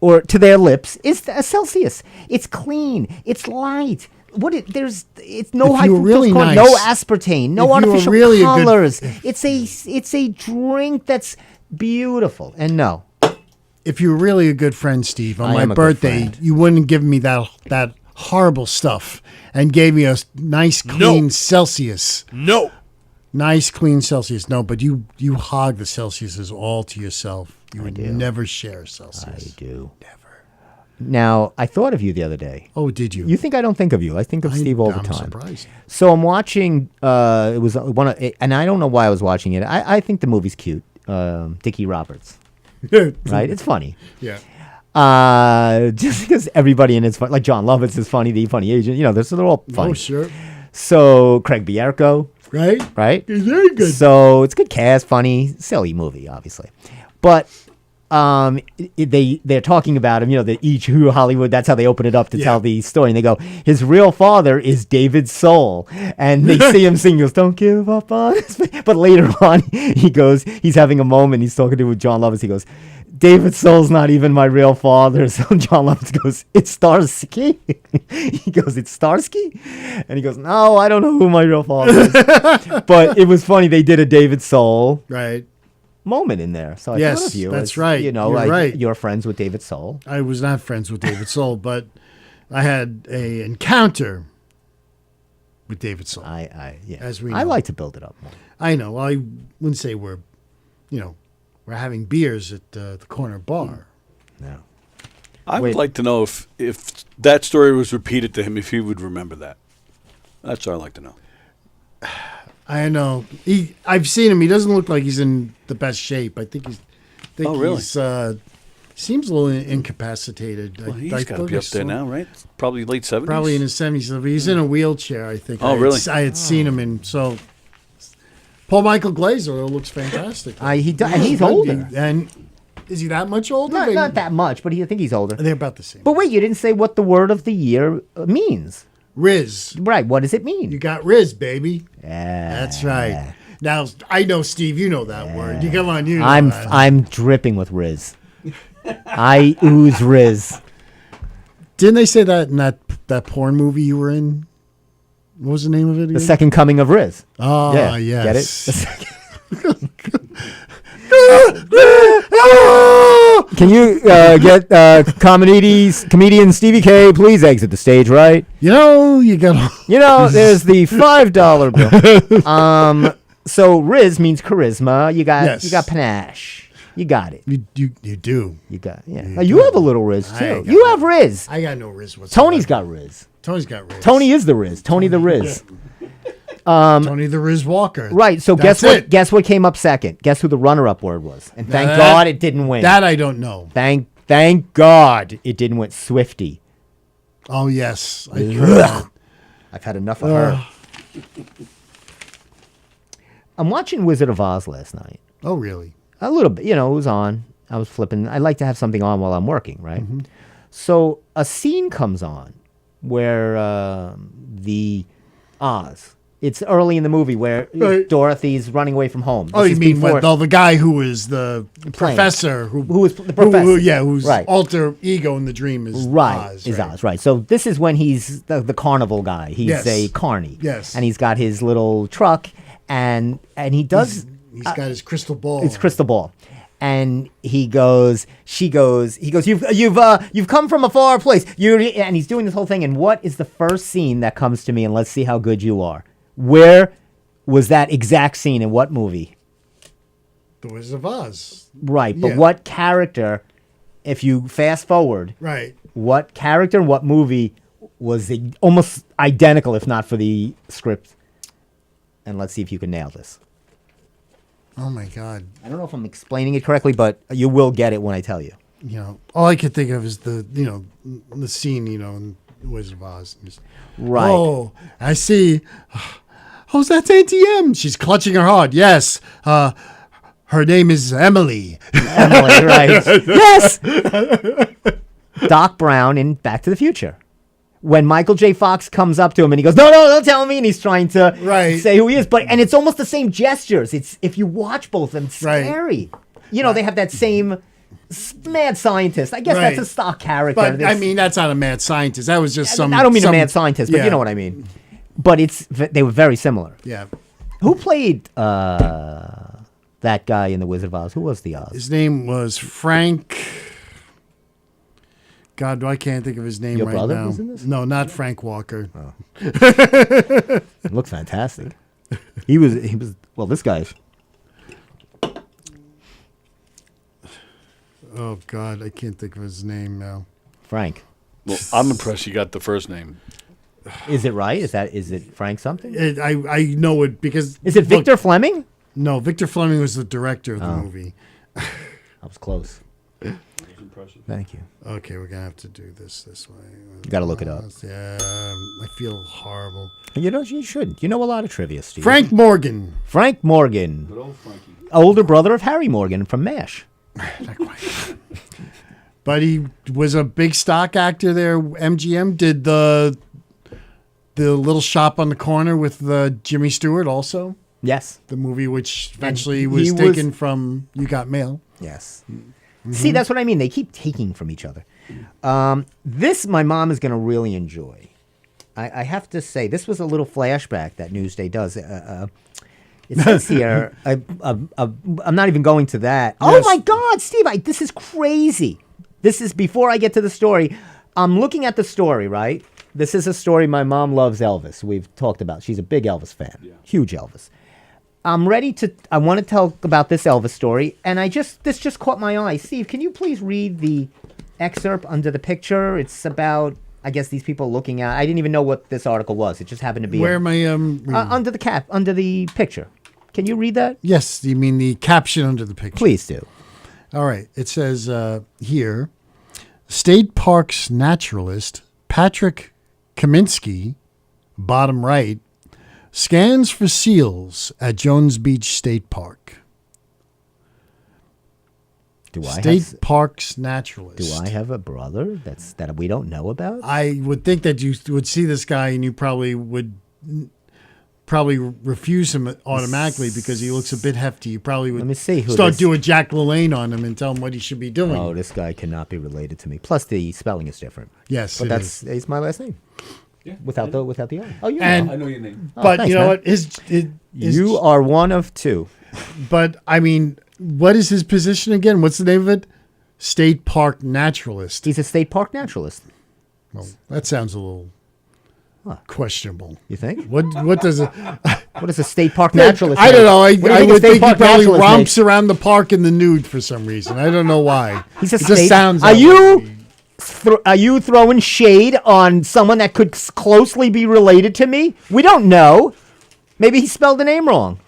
or to their lips is a Celsius. It's clean. It's light. It's no If high you were fructose really corn, nice- no aspartame, no if you were artificial really a good- colors. It's a drink that's beautiful. And no. If you were really a good friend, Steve, on I my am a good birthday, friend. you wouldn't give me that horrible stuff and gave me a nice, clean Celsius. No. Nice, clean Celsius. No, but you hog the Celsiuses all to yourself. You would never share Celsius. I do. Never. Now, I thought of you the other day. Oh, did you? You think I don't think of you. I think of Steve all the I'm time. surprised. So I'm watching, it was one of, and I don't know why I was watching it. I think the movie's cute. Dickie Roberts, right? It's funny. Yeah. Just because everybody in it's fun, like John Lovitz is funny, the funny agent. You know, they're all funny. Oh, sure. So Craig Bierko, Right? right? He's very good. So it's good cast, funny, silly movie, obviously. But they're talking about him, you know, the each who Hollywood, that's how they open it up to tell the story. And they go, his real father is David Soul. And they see him sing, he goes, don't give up on us. But later on, he goes, he's having a moment, he's talking to John Lovitz, he goes, David Soul's not even my real father. So John Lovitz goes, it's Starsky. He goes, it's Starsky? And he goes, no, I don't know who my real father is. But it was funny, they did a David Soul Right. moment in there. So I Yes, thought of you. that's as, right. You know, You're right. you're friends with David Soul. I was not friends with David Soul, but I had a encounter with David Soul. Yeah. As we I know. like to build it up more. I know. I wouldn't say we're having beers at the corner bar. No. I Wait. would like to know if that story was repeated to him, if he would remember that. That's what I'd like to know. I know. I've seen him. He doesn't look like he's in the best shape. I think he's. Oh, really? He's, seems a little incapacitated. Well, he's got to be up there now, right? Probably late 70s? Probably in his 70s. He's in a wheelchair, I think. Oh, really? I had seen him in. So, Paul Michael Glaser looks fantastic. He does, and he's older. And is he that much older? Not that much, but I think he's older. They're about the same. But wait, you didn't say what the word of the year means. Riz. Right, what does it mean? You got Riz, baby. Yeah. That's right. Now, I know, Steve, you know that word. You come on, you know I'm that. I'm dripping with Riz. I ooze Riz. Didn't they say that in that porn movie you were in? What was the name of it again? The second coming of Riz. Oh, Yeah, yes. get Can you get comedian Stevie K, please exit the stage, right? You know, you got. You know, there's the $5 bill. So Riz means charisma. You got panache. You got it. You do. You got Now, you have a little Riz I too. ain't got You have Riz. I got no Riz whatsoever. Tony's got Riz. Tony's got Riz. Tony is the Riz. Tony the Riz. Tony the Riz Walker. Right. So That's guess what? it. Guess what came up second? Guess who the runner-up word was? And thank That- God it didn't win. That I don't know. Thank God it didn't win. Swifty. Oh yes, I heard that. I've had enough of her. I'm watching Wizard of Oz last night. Oh really? A little bit, you know, it was on. I was flipping. I like to have something on while I'm working, right? So a scene comes on where the Oz. It's early in the movie where Right. Dorothy's running away from home. Oh, This you is mean before- the guy who was the professor who was the professor. whose Right. alter ego in the dream is Right, Oz, is right. Oz, right. So this is when he's the carnival guy. He's Yes. a carny. Yes. And he's got his little truck, and he does... He's got his crystal ball. It's crystal ball. And he goes, you've come from a far place. And he's doing this whole thing. And what is the first scene that comes to me? And let's see how good you are. Where was that exact scene in what movie? The Wizard of Oz. Right. But Yeah. what character, if you fast forward, Right. what character in what movie was almost identical, if not for the script? And let's see if you can nail this. Oh my God. I don't know if I'm explaining it correctly, but you will get it when I tell you. You know, all I could think of is the scene, in The Wizard of Oz. Just, Right. Oh, I see. Oh, that's ATM. She's clutching her heart. Yes. Her name is Emily. Emily, right. Yes! Doc Brown in Back to the Future. When Michael J. Fox comes up to him and he goes, no, don't tell me, and he's trying to Right. say who he is, and it's almost the same gestures. It's if you watch both of them, it's Right. scary. You know, they have that same mad scientist. I guess Right. that's a stock character. But, That's- I mean, that's not a mad scientist. That was just some... I don't mean some, a mad scientist, but yeah. you know what I mean. But they were very similar. Yeah. Who played that guy in The Wizard of Oz? Who was the Oz? His name was Frank... God, I can't think of his name Your right brother now. was in this? No, not Frank Walker. Oh. It looked fantastic. He was well, this guy. Oh, God, I can't think of his name now. Frank. Well, I'm impressed you got the first name. Is it right? Is it Frank something? I know it because... Is it Victor look, Fleming? No, Victor Fleming was the director of the movie. I was close. Thank you. Okay, we're gonna have to do this way. You got to look it up. Yeah, I feel horrible. You know, you shouldn't. You know a lot of trivia, Steve. Frank Morgan. Frank Morgan. Good old Frankie. Older brother of Harry Morgan from MASH. Not quite. But he was a big stock actor there. MGM did the Little Shop on the Corner with Jimmy Stewart also. Yes. The movie which eventually he was was- taken from You Got Mail. Yes. See, that's what I mean. They keep taking from each other. This, my mom is going to really enjoy. I have to say, this was a little flashback that Newsday does. It says here, I'm not even going to that. Oh, Yes. my God, Steve, this is crazy. This is before I get to the story. I'm looking at the story, right? This is a story. My mom loves Elvis. We've talked about. She's a big Elvis fan. Yeah. Huge Elvis. I want to tell about this Elvis story, and this just caught my eye. Steve, can you please read the excerpt under the picture? It's about, I guess, these people looking at. I didn't even know what this article was. It just happened to be Where am I? under the picture. Can you read that? Yes, you mean the caption under the picture. Please do. All right. It says here, State Parks naturalist Patrick Kaminsky, bottom right, scans for seals at Jones Beach State Park. State Parks naturalist. Do I have a brother that we don't know about? I would think that you would see this guy and you probably would refuse him automatically because he looks a bit hefty. You probably would Let me see who start this- doing Jack LaLanne on him and tell him what he should be doing. Oh, this guy cannot be related to me. Plus, the spelling is different. Yes, but it that's it's my last name. Yeah. Without the I. Oh, you And- know. I know your name. But thanks, you know man. what? You are one of two. But I mean, what is his position again? What's the name of it? State Park naturalist. He's a state park naturalist. Well, that sounds a little questionable. You think? What does it? What is a state park naturalist? I don't know. make? What do you I think a would state think he park probably naturalist romps makes? around the park in the nude for some reason. I don't know why. He's a it state. just sounds. Are that you? way. Are you throwing shade on someone that could closely be related to me? We don't know. Maybe he spelled the name wrong.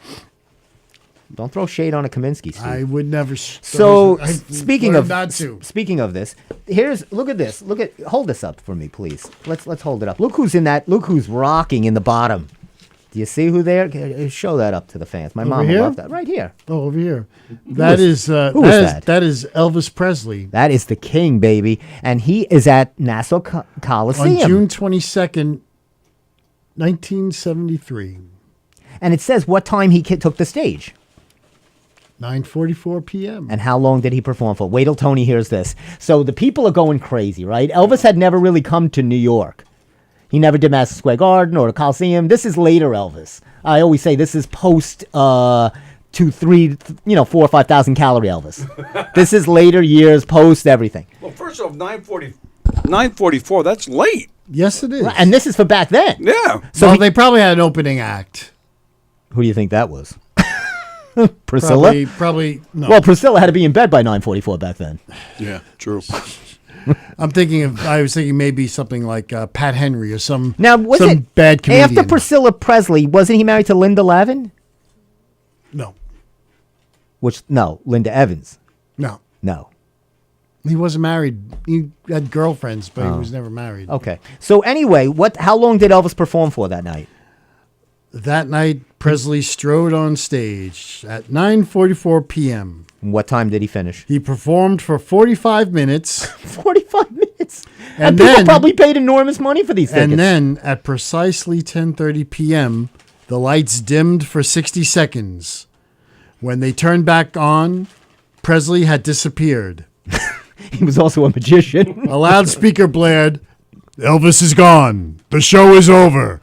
Don't throw shade on a Kaminsky, Steve. I would never. So I speaking learned of not to. speaking of this, look at this. Hold this up for me, please. Let's hold it up. Look who's in that. Look who's rocking in the bottom. Do you see who there? Show that up to the fans. My mom here? will love that. Right here. Oh, over here. That is. who is that? That is Elvis Presley. That is the king, baby, and he is at Nassau Coliseum. On June 22nd, 1973, And it says what time he took the stage. 9:44 p.m. And how long did he perform for? Wait till Tony hears this. So the people are going crazy, right? Elvis had never really come to New York. He never did Madison Square Garden or the Coliseum. This is later Elvis. I always say this is post 4 or 5,000 calorie Elvis. This is later years, post everything. Well, first off, 9:44. That's late. Yes, it is. And this is for back then. Yeah. So well, they probably had an opening act. who do you think that was? Priscilla? Probably no. Well, Priscilla had to be in bed by 9:44 back then. Yeah. True. I was thinking maybe something like Pat Henry or some Now, was some it bad comedian. after Priscilla Presley? Wasn't he married to Linda Lavin? No, No, Linda Evans. no, No. he wasn't married. He had girlfriends, but he was never married. Okay. So anyway, how long did Elvis perform for that night? That night, Presley strode on stage at 9:44 p.m. And what time did he finish? He performed for 45 minutes, 45 minutes. And, And people then- probably paid enormous money for these tickets. and then at precisely 10:30 p.m., the lights dimmed for 60 seconds. When they turned back on, Presley had disappeared. he was also a magician. A loudspeaker blared, "Elvis is gone. The show is over."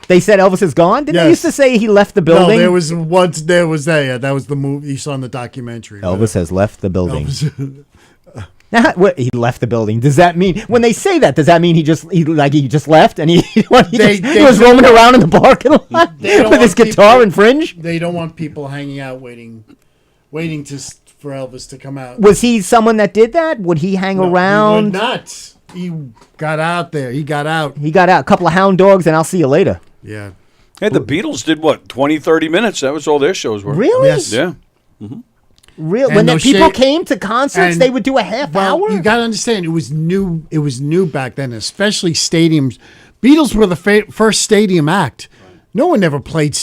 They said Elvis is gone? Didn't they Yes. used to say he left the No, building? there was that. Yeah, that was the movie you saw in the documentary. Elvis has left the building. Elvis- Now, he left the building. Does that mean when they say that? Does that mean he just left and he was roaming around in the parking lot don't with his want people- guitar and fringe? They don't want people hanging out waiting for Elvis to come out. Was he someone that did that? Would he hang No, he around? would not. He got out there. He got out. He got out a couple of hound dogs, and I'll see you later. Yeah. Hey, the Beatles did what? 20, 30 minutes. That was all their shows were. Really? Yes. Yeah. Real And when the those people sha- came to concerts, and- they would do a half Well, hour. you got to understand, it was new. It was new back then, especially stadiums. Beatles were the first stadium act. No one ever played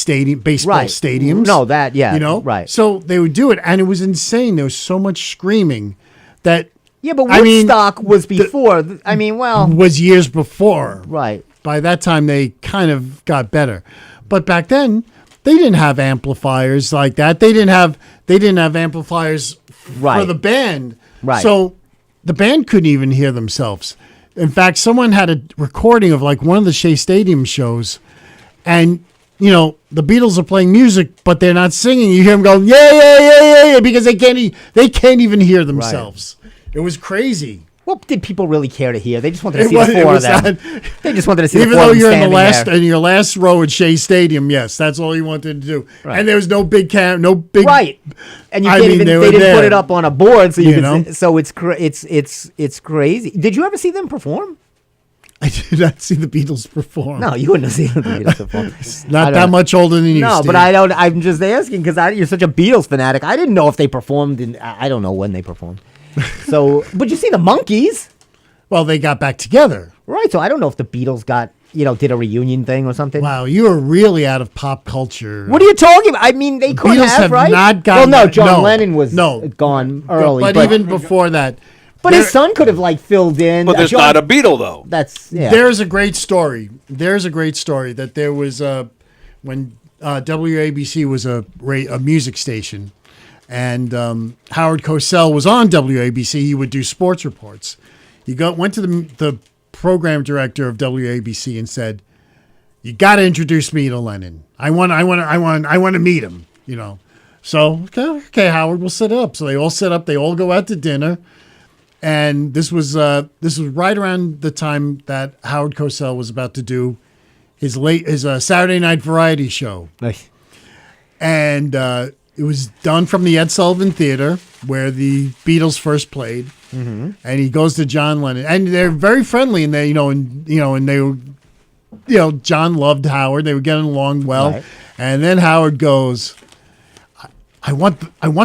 baseball Right. stadiums. No, that- yeah, you know, right. So they would do it, and it was insane. There was so much screaming that Yeah, but I mean, Woodstock was before. I mean, well, was years before. right. By that time, they kind of got better, but back then they didn't have amplifiers like that. They didn't have amplifiers Right. for the band. Right. So the band couldn't even hear themselves. In fact, someone had a recording of like one of the Shea Stadium shows, and you know the Beatles are playing music, but they're not singing. You hear them going, yeah, yeah, yeah, yeah, yeah, because they can't even hear themselves. It was crazy. What did people really care to hear? They just wanted to It see was- the it four of was them. that- They just wanted to see Even the four though of them you're in the standing last there. in your last row at Shea Stadium, yes, that's all you wanted to do. Right. And there was no big no big Right. And you I can't mean, even they they were didn't put there. it up on a board so you You could know? so it's crazy. Did you ever see them perform? I did not see the Beatles perform. No, you wouldn't have seen the Beatles perform. I Not don't that know. much older than you. No, Steve. but I don't. I'm just asking because you're such a Beatles fanatic. I didn't know if they performed. I don't know when they performed. So, but you see the Monkees, Well, they got back together. right? So I don't know if the Beatles did a reunion thing or something. Wow, you are really out of pop culture. What are you talking about? I mean, they could Beatles have, have right? not gotten Well, no, that- John no, Lennon was no. gone early, but even before that, but his son could have filled in. But there's John- not a Beatle though. That's yeah. There's a great story. That there was when WABC was a music station, and Howard Cosell was on WABC. He would do sports reports. He went to the program director of WABC and said, "You got to introduce me to Lennon. I want to meet him." You know. So okay, Howard, we'll set it up. So they all set up. They all go out to dinner. And this was right around the time that Howard Cosell was about to do his Saturday Night Variety show, and it was done from the Ed Sullivan Theater where the Beatles first played. Mm-hmm. And he goes to John Lennon, and they're very friendly, and they and they were, John loved Howard. They were getting along well, Right. and then Howard goes, I want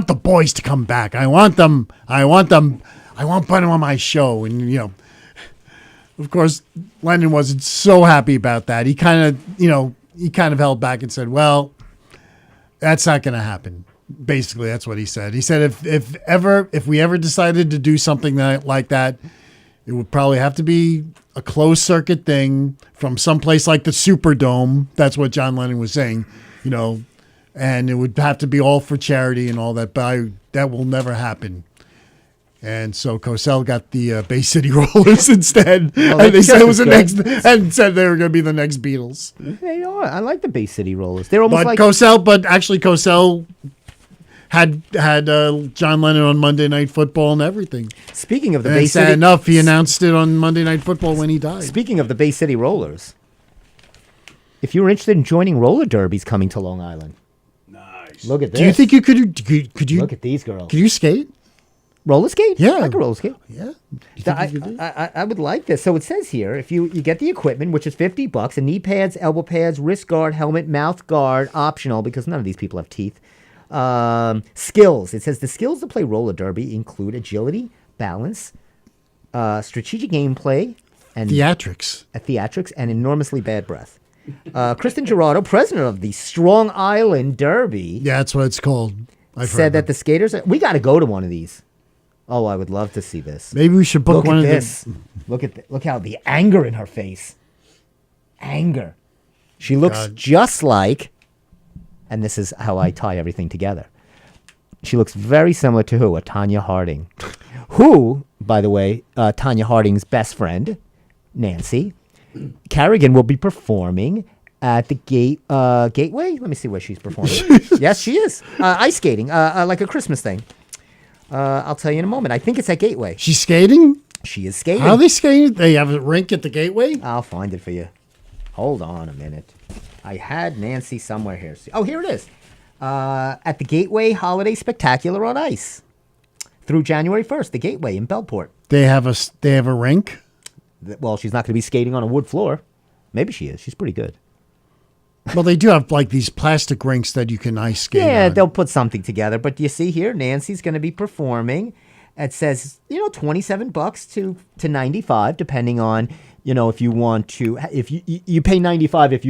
the boys to come back. I want them. I want them on my show." And of course, Lennon wasn't so happy about that. He kind of held back and said, "Well, that's not going to happen." Basically, that's what he said. He said, "If we ever decided to do something like that, it would probably have to be a closed circuit thing from someplace like the Superdome." That's what John Lennon was saying, and it would have to be all for charity and all that. But that will never happen. And so Cosell got the Bay City Rollers instead, and they that's said it was the just next, and said they were going to be the next Beatles. They are. I like the Bay City Rollers. They're almost But like Cosell had John Lennon on Monday Night Football and everything. Speaking of the And Bay sad City, enough, he announced it on Monday Night Football when he died. Speaking of the Bay City Rollers, if you're interested in joining roller derbies coming to Long Island, Nice. look at this. Do you think you could you Look at these girls. could you skate? Roller skate? Yeah. I could roller skate. Yeah. You think I, you could do? I would like this. So it says here, if you get the equipment, which is $50, and knee pads, elbow pads, wrist guard, helmet, mouth guard, optional because none of these people have teeth. Skills. It says the skills to play roller derby include agility, balance, strategic gameplay, and Theatrics. and enormously bad breath. Kristen Gerardo, president of the Strong Island Derby, Yeah, that's what it's called. I've said heard that the skaters. We got to go to one of these. Oh, I would love to see this. maybe we should book Look one at of this. Look how the anger in her face. Anger. She looks God. just like, and this is how I tie everything together. She looks very similar to who? A Tanya Harding. Who, by the way, Tanya Harding's best friend, Nancy Kerrigan, will be performing at the Gateway. Let me see where she's performing. Yes, she is. Ice skating, like a Christmas thing. I'll tell you in a moment. I think it's at Gateway. She's skating? She is skating. How are they skating? They have a rink at the Gateway? I'll find it for you. Hold on a minute. I had Nancy somewhere here. Oh, here it is. At the Gateway Holiday Spectacular on Ice through January 1st. The Gateway in Belport. They have a rink? Well, she's not going to be skating on a wood floor. Maybe she is. She's pretty good. Well, they do have like these plastic rinks that you can ice skate Yeah, on. they'll put something together. But you see here, Nancy's going to be performing. It says, $27 to 95, depending on, if you want to. If you pay 95,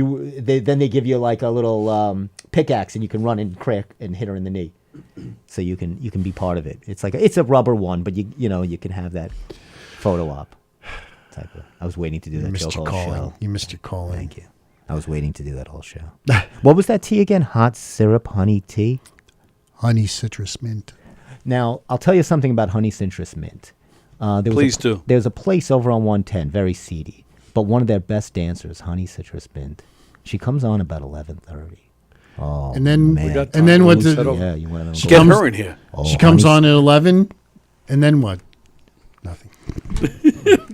then they give you like a little pickaxe, and you can run and crack and hit her in the knee, so you can be part of it. It's like it's a rubber one, but you can have that photo op. I was waiting to do that. You missed your whole calling. show. You missed your calling. Thank you. I was waiting to do that whole show. What was that tea again? Hot syrup honey tea? Honey citrus mint. Now, I'll tell you something about honey citrus mint. Please do. There's a place over on 110, very seedy, but one of their best dancers, honey citrus mint. She comes on about 11:30. Oh, And then, man. and then what? Set up. Yeah, you want to Get her in here. She comes on at 11, and then what? Nothing.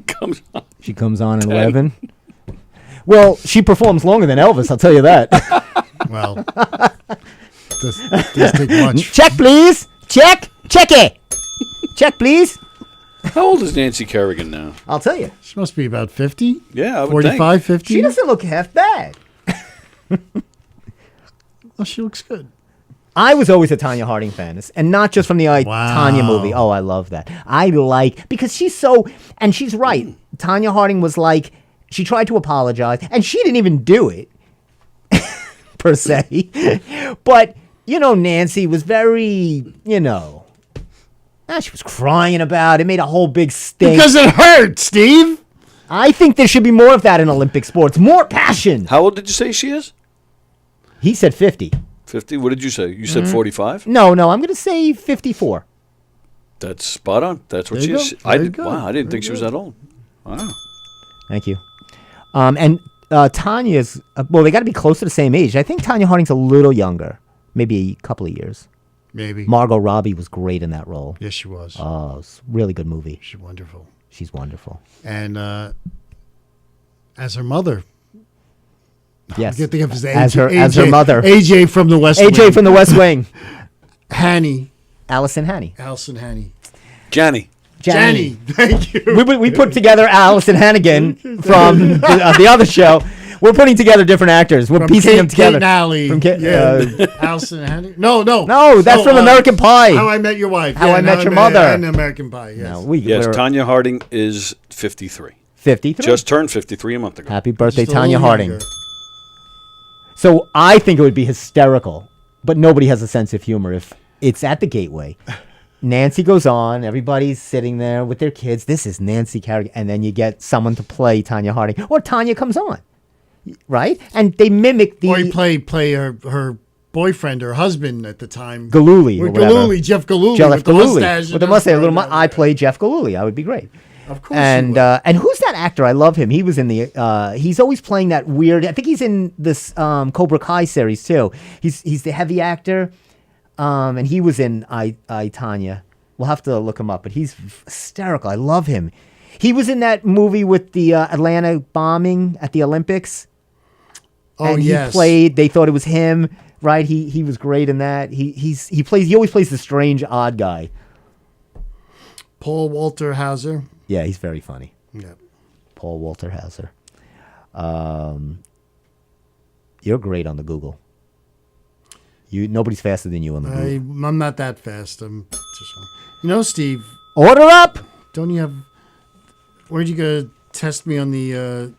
Comes on. She comes on at 11. Well, she performs longer than Elvis, I'll tell you that. Well, does take much. Check, please. Check it. Check, please. How old is Nancy Kerrigan now? I'll tell you. She must be about 50. Yeah, I would 45, 50. She doesn't look half bad. Oh, she looks good. I was always a Tanya Harding fan, and not just from the Tanya movie. Oh, I love that. Because she's so, and she's right. Tanya Harding was like, she tried to apologize, and she didn't even do it, per se. But, Nancy was very, she was crying about it, made a whole big stink. Because it hurt, Steve. I think there should be more of that in Olympic sports. More passion. How old did you say she is? He said 50. 50? What did you say? You said 45? No, I'm going to say 54. That's spot on. That's what There she you is. go. Very good. Wow, I didn't think Very she was good. that old. Wow. Thank you. And Tanya's, they got to be close to the same age. I think Tanya Harding's a little younger, maybe a couple of years. Maybe. Margot Robbie was great in that role. Yes, she was. Oh, it was a really good movie. She's wonderful. She's wonderful. And as her mother. Yes. I can't think of his As AJ, her mother. AJ from the West Wing. AJ from the West Wing. Hanny. Allison Hanny. Allison Hanny. Johnny. Janny. Thank you. We put together Allison Hannigan from the other show. We're putting together different actors. We're From piecing them together. Kate Nally. From Allison Hanny. No. No, that's from American Pie. How I Met Your Wife. How I Met Your Mother. And American Pie, yes. No, Yes, we're Tanya Harding is 53. 53. Just turned 53 a month ago. Happy birthday, Just a Tanya little Harding. younger. So I think it would be hysterical, but nobody has a sense of humor if it's at the Gateway. Nancy goes on, everybody's sitting there with their kids. This is Nancy Kerrigan, and then you get someone to play Tanya Harding, or Tanya comes on, right? And they mimic the Or he play her boyfriend or husband at the time. Galooly, With or whatever. Galooly, Jeff Galooly. Jeff with the Galooly mustache. with the mustache. I play Jeff Galooly. I would be great. Of course. And you would. and who's that actor? I love him. He was in the. He's always playing that weird. I think he's in this Cobra Kai series too. He's the heavy actor, and he was in I Tanya. We'll have to look him up, but he's hysterical. I love him. He was in that movie with the Atlanta bombing at the Olympics. Oh, and yes. he played. They thought it was him, right? He was great in that. He always plays the strange odd guy. Paul Walter Hauser. Yeah, he's very funny. Yeah. Paul Walter Hauser. You're great on the Google. Nobody's faster than you on the Google. I'm not that fast. I'm just, Steve, Order up. don't you have? Where'd you go test me on the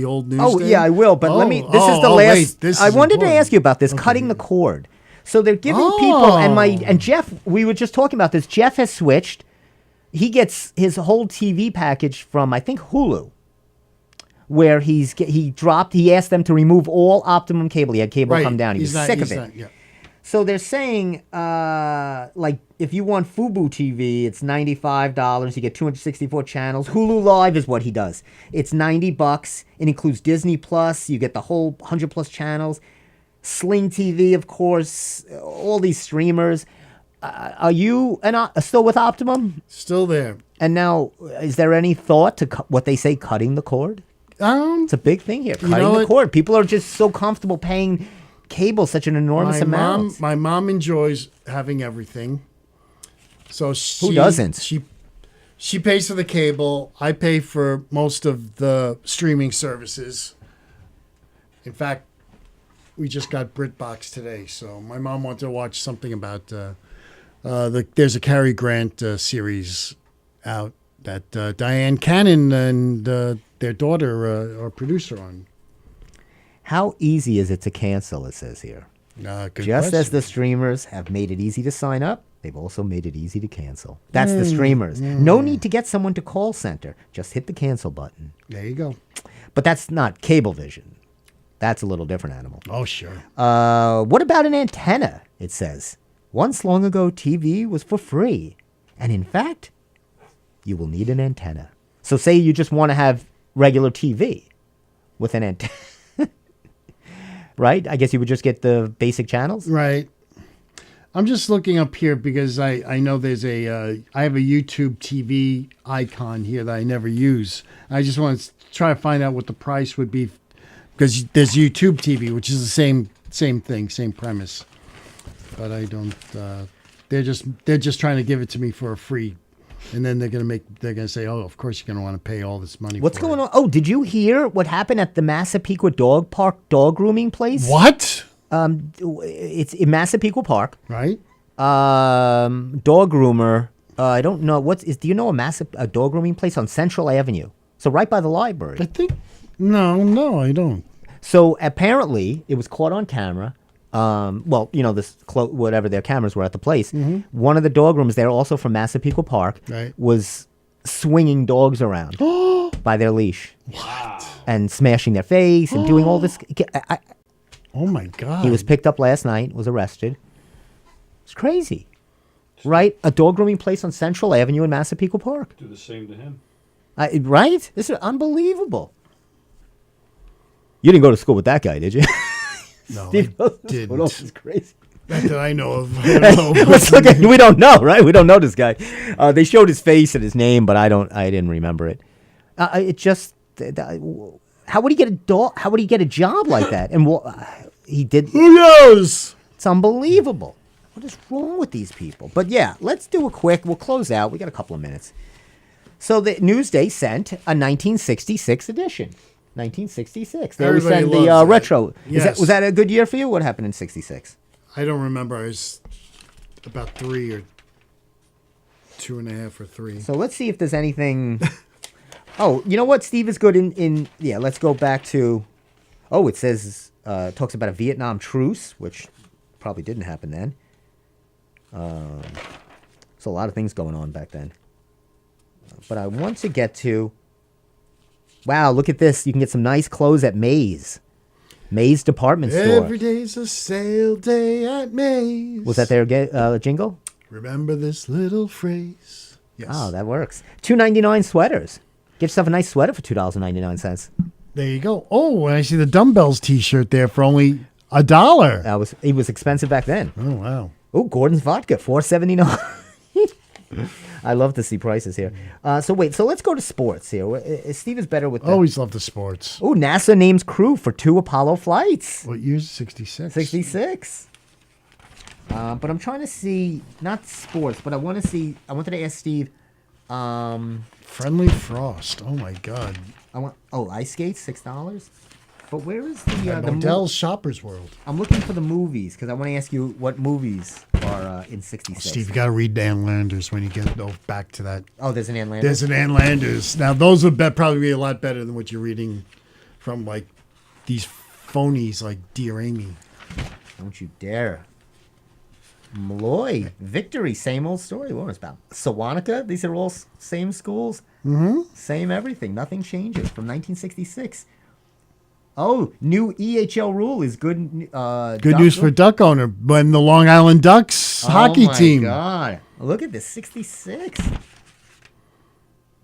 old news? Oh day? yeah, I will. But let me. This is the wait, last. this I is wanted to important. ask you about this. Okay. Cutting the cord. So they're giving people and Jeff. We were just talking about this. Jeff has switched. He gets his whole TV package from I think Hulu, where he asked them to remove all Optimum cable. He had cable Right. come down. He was sick of it. Yeah. So they're saying, like, if you want Fubo TV, it's $95. You get 264 channels. Hulu Live is what he does. It's $90. It includes Disney Plus. You get the whole 100 plus channels. Sling TV, of course. All these streamers. Are you still with Optimum? Still there. And now, is there any thought to what they say, cutting the cord? It's a big thing here. Cutting the cord. People are just so comfortable paying cable such an enormous amount. My mom enjoys having everything. So Who doesn't? She pays for the cable. I pay for most of the streaming services. In fact, we just got BritBox today, so my mom wanted to watch something about there's a Cary Grant series out that Diane Cannon and their daughter are producer on. How easy is it to cancel, it says here? Good Just as question. the streamers have made it easy to sign up, they've also made it easy to cancel. That's the streamers. No need to get someone to call center. Just hit the cancel button. There you go. But that's not Cablevision. That's a little different animal. Oh, sure. What about an antenna? It says. Once long ago, TV was for free. And in fact, you will need an antenna. So say you just want to have regular TV with an antenna. Right? I guess you would just get the basic channels? Right. I'm just looking up here because I know there's I have a YouTube TV icon here that I never use. I just want to try to find out what the price would be because there's YouTube TV, which is the same thing, same premise. But I don't. They're just trying to give it to me for a free, and then they're gonna say, oh, of course you're gonna want to pay all this money. What's for going it. on? Oh, did you hear what happened at the Massapequa Dog Park dog grooming place? What? It's in Massapequa Park. Right? Dog groomer. I don't know do you know a dog grooming place on Central Avenue? So right by the library. I think. No, I don't. So apparently it was caught on camera. Well, whatever their cameras were at the place. Mm-hmm. One of the dog groomers there, also from Massapequa Park, Right. was swinging dogs around by their leash. What? And smashing their face and doing all this. Oh my God. He was picked up last night, was arrested. It's crazy. Right? A dog grooming place on Central Avenue in Massapequa Park. Do the same to him. Right? This is unbelievable. You didn't go to school with that guy, did you? No, Steve I What didn't. else is crazy? Not that I know of. I don't know. Let's look at. We don't know, right? We don't know this guy. They showed his face and his name, but I didn't remember it. It just. How would he get a dog? How would he get a job like that? And he did. Who knows? It's unbelievable. What is wrong with these people? But yeah, let's do a quick. We'll close out. We got a couple of minutes. So the Newsday sent a 1966 edition. 1966. They always Everybody send the loves that. retro. Yes. Was that a good year for you? What happened in '66? I don't remember. I was about 3 or 2.5 or 3. So let's see if there's anything. Oh, you know what? Steve is good in. Yeah, let's go back to. Oh, it says talks about a Vietnam truce, which probably didn't happen then. So a lot of things going on back then. But I want to get to. Wow, look at this. You can get some nice clothes at Mays. Mays department store. Every day's a sale day at Mays. Was that their jingle? Remember this little phrase. Yes. Oh, that works. $2.99 sweaters. Get yourself a nice sweater for $2.99. There you go. Oh, and I see the dumbbells T-shirt there for only $1. It was expensive back then. Oh wow. Oh, Gordon's vodka, $4.79. I love to see prices here. So let's go to sports here. Steve is better with that. Always love the sports. Oh, NASA names crew for 2 Apollo flights. What year's 66? 66. But I'm trying to see, not sports, but I wanted to ask Steve, Friendly Frost. Oh my God. ice skates, $6. But where is the Modell's Shoppers World. I'm looking for the movies because I want to ask you what movies are in '66. Steve, you got to read Ann Landers when you get back to that. Oh, there's an Ann Landers. There's an Ann Landers. Now, those would probably be a lot better than what you're reading from, like, these phonies like Dear Amy. Don't you dare. Malloy, Victory, same old story. What was it about? Sawanica, these are all same schools. Mm-hmm. Same everything. Nothing changes from 1966. Oh, new EHL rule is good. Good news for duck owner when the Long Island Ducks hockey team. Oh my God! Look at this, 66.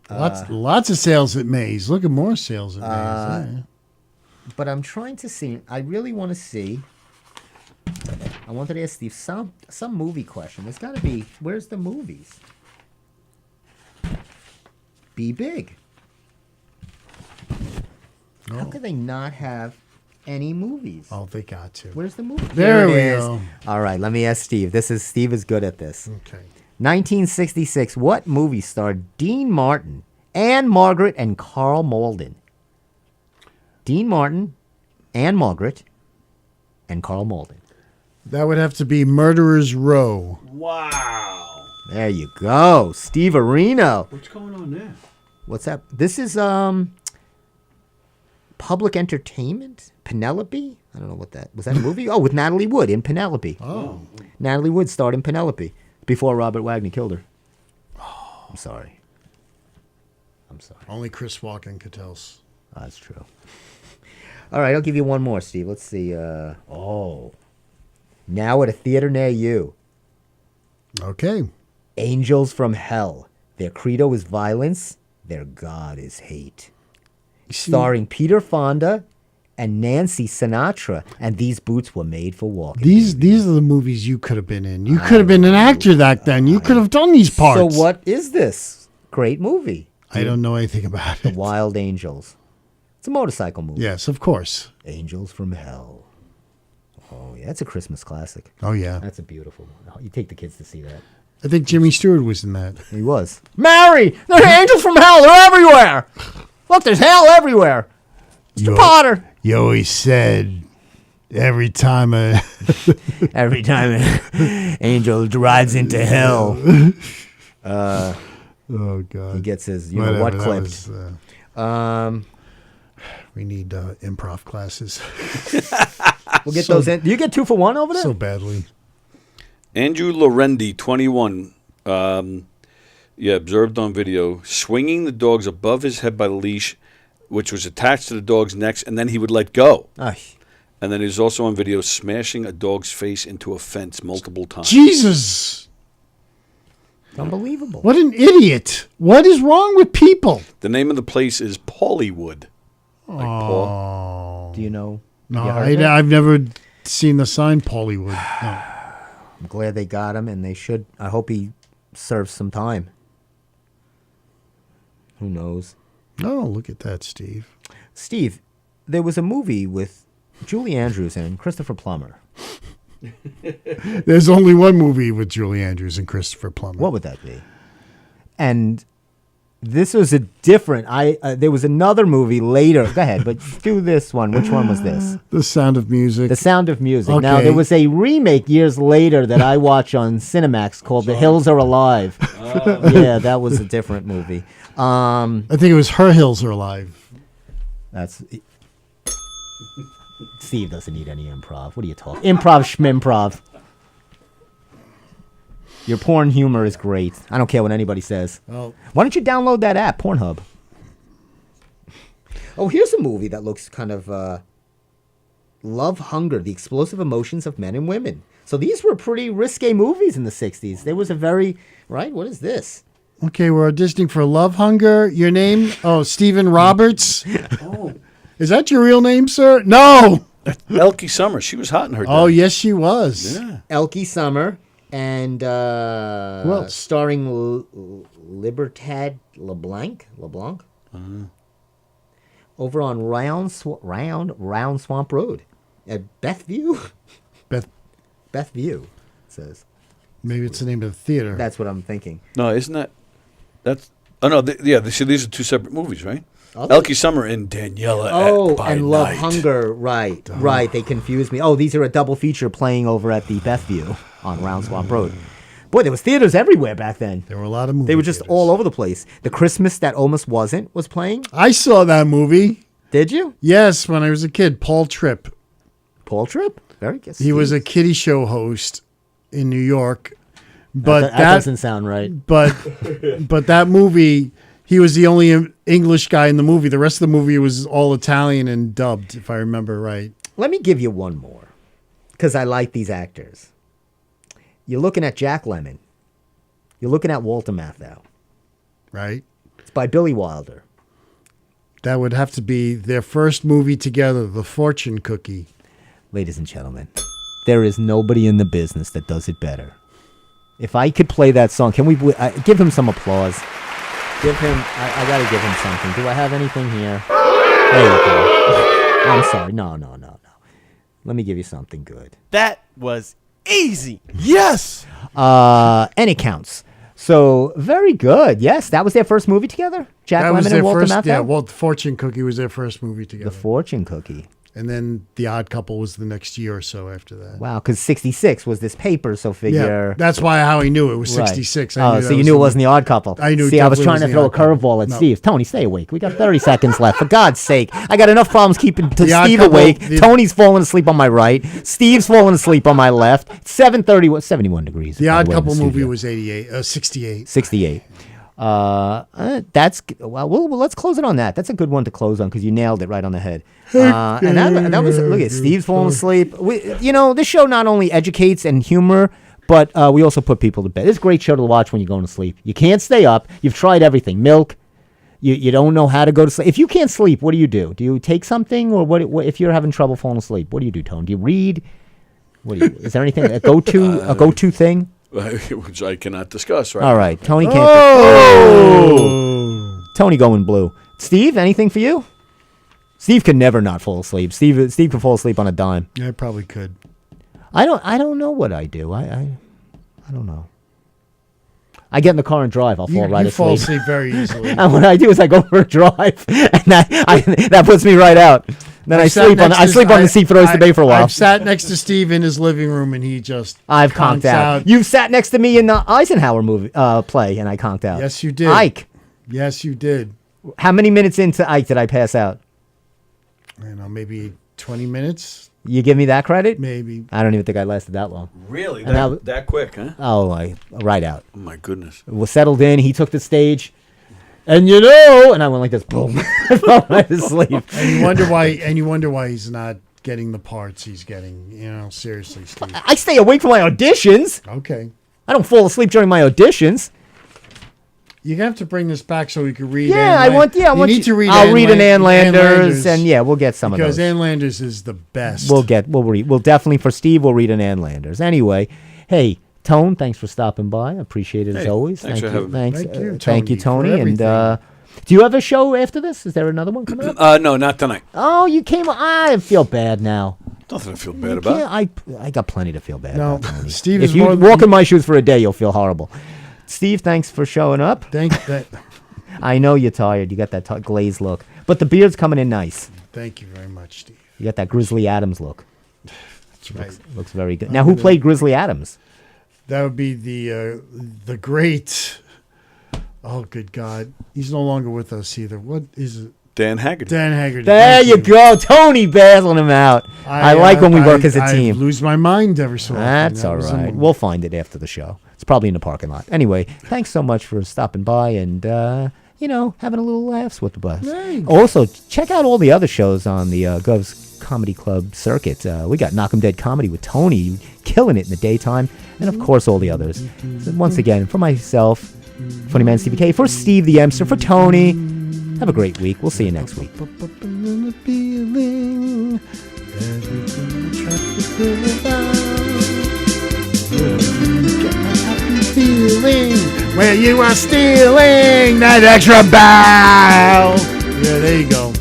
Lots of sales at Mays. Look at more sales at Mays. Yeah. But I'm trying to see. I really want to see. I wanted to ask Steve some movie question. There's got to be. Where's the movies? Be big. How could they not have any movies? Oh, they got to. Where's the movie? There we it is. go. All right, let me ask Steve. Steve is good at this. Okay. 1966. What movie starred Dean Martin, Anne Margaret, and Carl Malden? Dean Martin, Anne Margaret, and Carl Malden. That would have to be Murderer's Row. Wow. There you go. Steve Areno. What's going on there? What's that? This is Public Entertainment? Penelope? I don't know what that was. That a movie? Oh, with Natalie Wood in Penelope. Oh. Natalie Wood starred in Penelope before Robert Wagner killed her. Oh, I'm sorry. Only Chris Walken could tell us. That's true. All right, I'll give you one more, Steve. Let's see. Now at a theater near you. Okay. Angels from Hell. Their credo is violence. Their God is hate. Starring Peter Fonda and Nancy Sinatra. And these boots were made for walking. These are the movies you could have been in. You could have been an actor back then. You could have done these parts. So what is this? Great movie. I don't know anything about The it. Wild Angels. It's a motorcycle movie. Yes, of course. Angels from Hell. Oh, yeah. That's a Christmas classic. Oh, yeah. That's a beautiful one. You take the kids to see that. I think Jimmy Stewart was in that. He was. Mary! There's angels from hell. They're everywhere. Look, there's hell everywhere. Mr. Potter. You always said every time Every time an angel drives into hell, oh, God. he gets his, Whatever, what that clipped. was, we need improv classes We'll get those in. Do you get 2 for 1 over there? so badly. Andrew Lorendi, 21. Observed on video, swinging the dogs above his head by the leash, which was attached to the dog's necks, and then he would let go. Ay. And then he was also on video smashing a dog's face into a fence multiple times. Jesus. It's unbelievable. What an idiot. What is wrong with people? The name of the place is Paulywood. Like Paul. Do you know? No, You heard of it? I've never seen the sign Paulywood. No. I'm glad they got him, and they should. I hope he serves some time. Who knows? Oh, look at that, Steve. Steve, there was a movie with Julie Andrews and Christopher Plummer. There's only one movie with Julie Andrews and Christopher Plummer. What would that be? And this was a different. There was another movie later. Go ahead, but do this one. Which one was this? The Sound of Music. The Sound of Music. Now Okay. there was a remake years later that I watch on Cinemax called The Hills Are Alive. Yeah, that was a different movie. I think it was Her Hills Are Alive. That's Steve doesn't need any improv. What are you talking? Improv schmimprov. Your porn humor is great. I don't care what anybody says. Oh. Why don't you download that app, Pornhub? Oh, here's a movie that looks kind of Love, Hunger, The Explosive Emotions of Men and Women. So these were pretty risque movies in the 60s. There was a very, right? What is this? Okay, we're auditioning for Love Hunger. Your name? Oh, Stephen Roberts. Oh. Is that your real name, sir? No. Elkie Summers. She was hot in her day. Oh, yes, she was. Yeah. Elkie Summer and else? starring Libertad LeBlanc over on Round Swamp Road at Bethview. Bethview, it says. Maybe it's the name of the theater. That's what I'm thinking. No, isn't that? That's. Oh no. See, these are two separate movies, right? Are they? Elkie Summer and Daniela. Oh, by and Love Night. Hunger, right. Right, they confused me. Oh, these are a double feature playing over at the Bethview on Round Swamp Road. Boy, there was theaters everywhere back then. There were a lot of movies. They were just all over the place. The Christmas That Almost Wasn't was playing. I saw that movie. Did you? Yes, when I was a kid. Paul Tripp. Paul Tripp? Very good. He was a kiddie show host in New York. But that doesn't sound right. But that movie, he was the only English guy in the movie. The rest of the movie was all Italian and dubbed, if I remember right. Let me give you one more, because I like these actors. You're looking at Jack Lemmon. You're looking at Walter Matthau. Right? It's by Billy Wilder. That would have to be their first movie together, The Fortune Cookie. Ladies and gentlemen, there is nobody in the business that does it better. If I could play that song, can we give him some applause? Give him, I got to give him something. Do I have anything here? There you go. I'm sorry. No. Let me give you something good. That was easy. Yes. And it counts. So, very good. Yes, that was their first movie together? Jack That was Lemmon their and Walter first, Matthau? yeah, The Fortune Cookie was their first movie together. The Fortune Cookie. And then The Odd Couple was the next year or so after that. Wow, because 66 was this paper, so figure. Yeah, that's how he knew it was Right. 66. Oh, so you knew it wasn't The Odd Couple. I knew it See, I was definitely trying to wasn't throw a The Odd Couple. curveball at No. Steve. Tony, stay awake. We got 30 seconds left. For God's sake. I got enough problems keeping The Odd Steve Couple, awake. the- Tony's falling asleep on my right. Steve's falling asleep on my left. 7:30, 71 degrees. The by Odd way, in Couple the movie studio. was 68. 68. That's well. Let's close it on that. That's a good one to close on because you nailed it right on the head. And that was look at Steve's falling asleep. This show not only educates and humor, but we also put people to bed. It's a great show to watch when you're going to sleep. You can't stay up. You've tried everything. Milk. You don't know how to go to sleep. If you can't sleep, what do? Do you take something, or what if you're having trouble falling asleep? What do you do, Tone? Do you read? Is there anything a go-to thing? Which I cannot discuss. Right. All right, Tony can't. Tony going blue. Steve, anything for you? Steve can never not fall asleep. Steve can fall asleep on a dime. Yeah, I probably could. I don't know what I do. I don't know. I get in the car and drive. I'll fall right You fall asleep. asleep very easily. And what I do is I go for a drive, and that puts me right out. Then I sleep on the seat for the oyster bay for a while. I've sat next to Steve in his living room, and he just I've conked out. You've sat next to me in the Eisenhower movie play, and I conked out. Yes, you did. Ike. Yes, you did. How many minutes into Ike did I pass out? I don't know, maybe 20 minutes, You give me that credit? maybe. I don't even think I lasted that long. Really? And That quick, huh? Oh, right out. Oh my goodness. Was settled in. He took the stage, and and I went like this. Boom. I fell right asleep. And you wonder why he's not getting the parts he's getting. Seriously, Steve. I stay awake for my auditions. Okay. I don't fall asleep during my auditions. You have to bring this back so we can read. Yeah, Ann Land- I want you you need to read. I'll read an Ann Landers, and we'll get some because of those. Ann Landers is the best. We'll read. We'll definitely for Steve. We'll read an Ann Landers. Anyway, hey Tone, thanks for stopping by. I appreciate it as Hey, always. thanks for you. having me. Thanks. Thank you, Thank you, Tony, Tony. for And do you have a show after this? Is there another one coming up? No, not tonight. Oh, you came. I feel bad now. Nothing to feel bad about. Yeah, I got plenty to feel bad No, about. Tony. Steve If is you more. walk in my shoes for a day, you'll feel horrible. Steve, thanks for showing up. Thank that. I know you're tired. You got that glazed look, but the beard's coming in nice. Thank you very much, Steve. You got that Grizzly Adams look. That's right. Looks very good. Now, who played Grizzly Adams? That would be the great. Oh, good God, he's no longer with us either. What is it? Dan Haggerty. Dan Haggerty. There Thank you go, Tony battling him out. I like when we work as a I team. lose my mind every so often. That's That all was right. We'll find it after the show. It's probably in the parking lot. Anyway, thanks so much for stopping by and having a little laughs with us. Thanks. Also, check out all the other shows on the Gov's Comedy Club circuit. We got Knock 'em Dead Comedy with Tony, killing it in the daytime, and of course all the others. So once again, for myself, Funny Man Stevie K, for Steve the Emster, for Tony, have a great week. We'll see you next week. Feeling where you are stealing that extra bow. Yeah, there you go.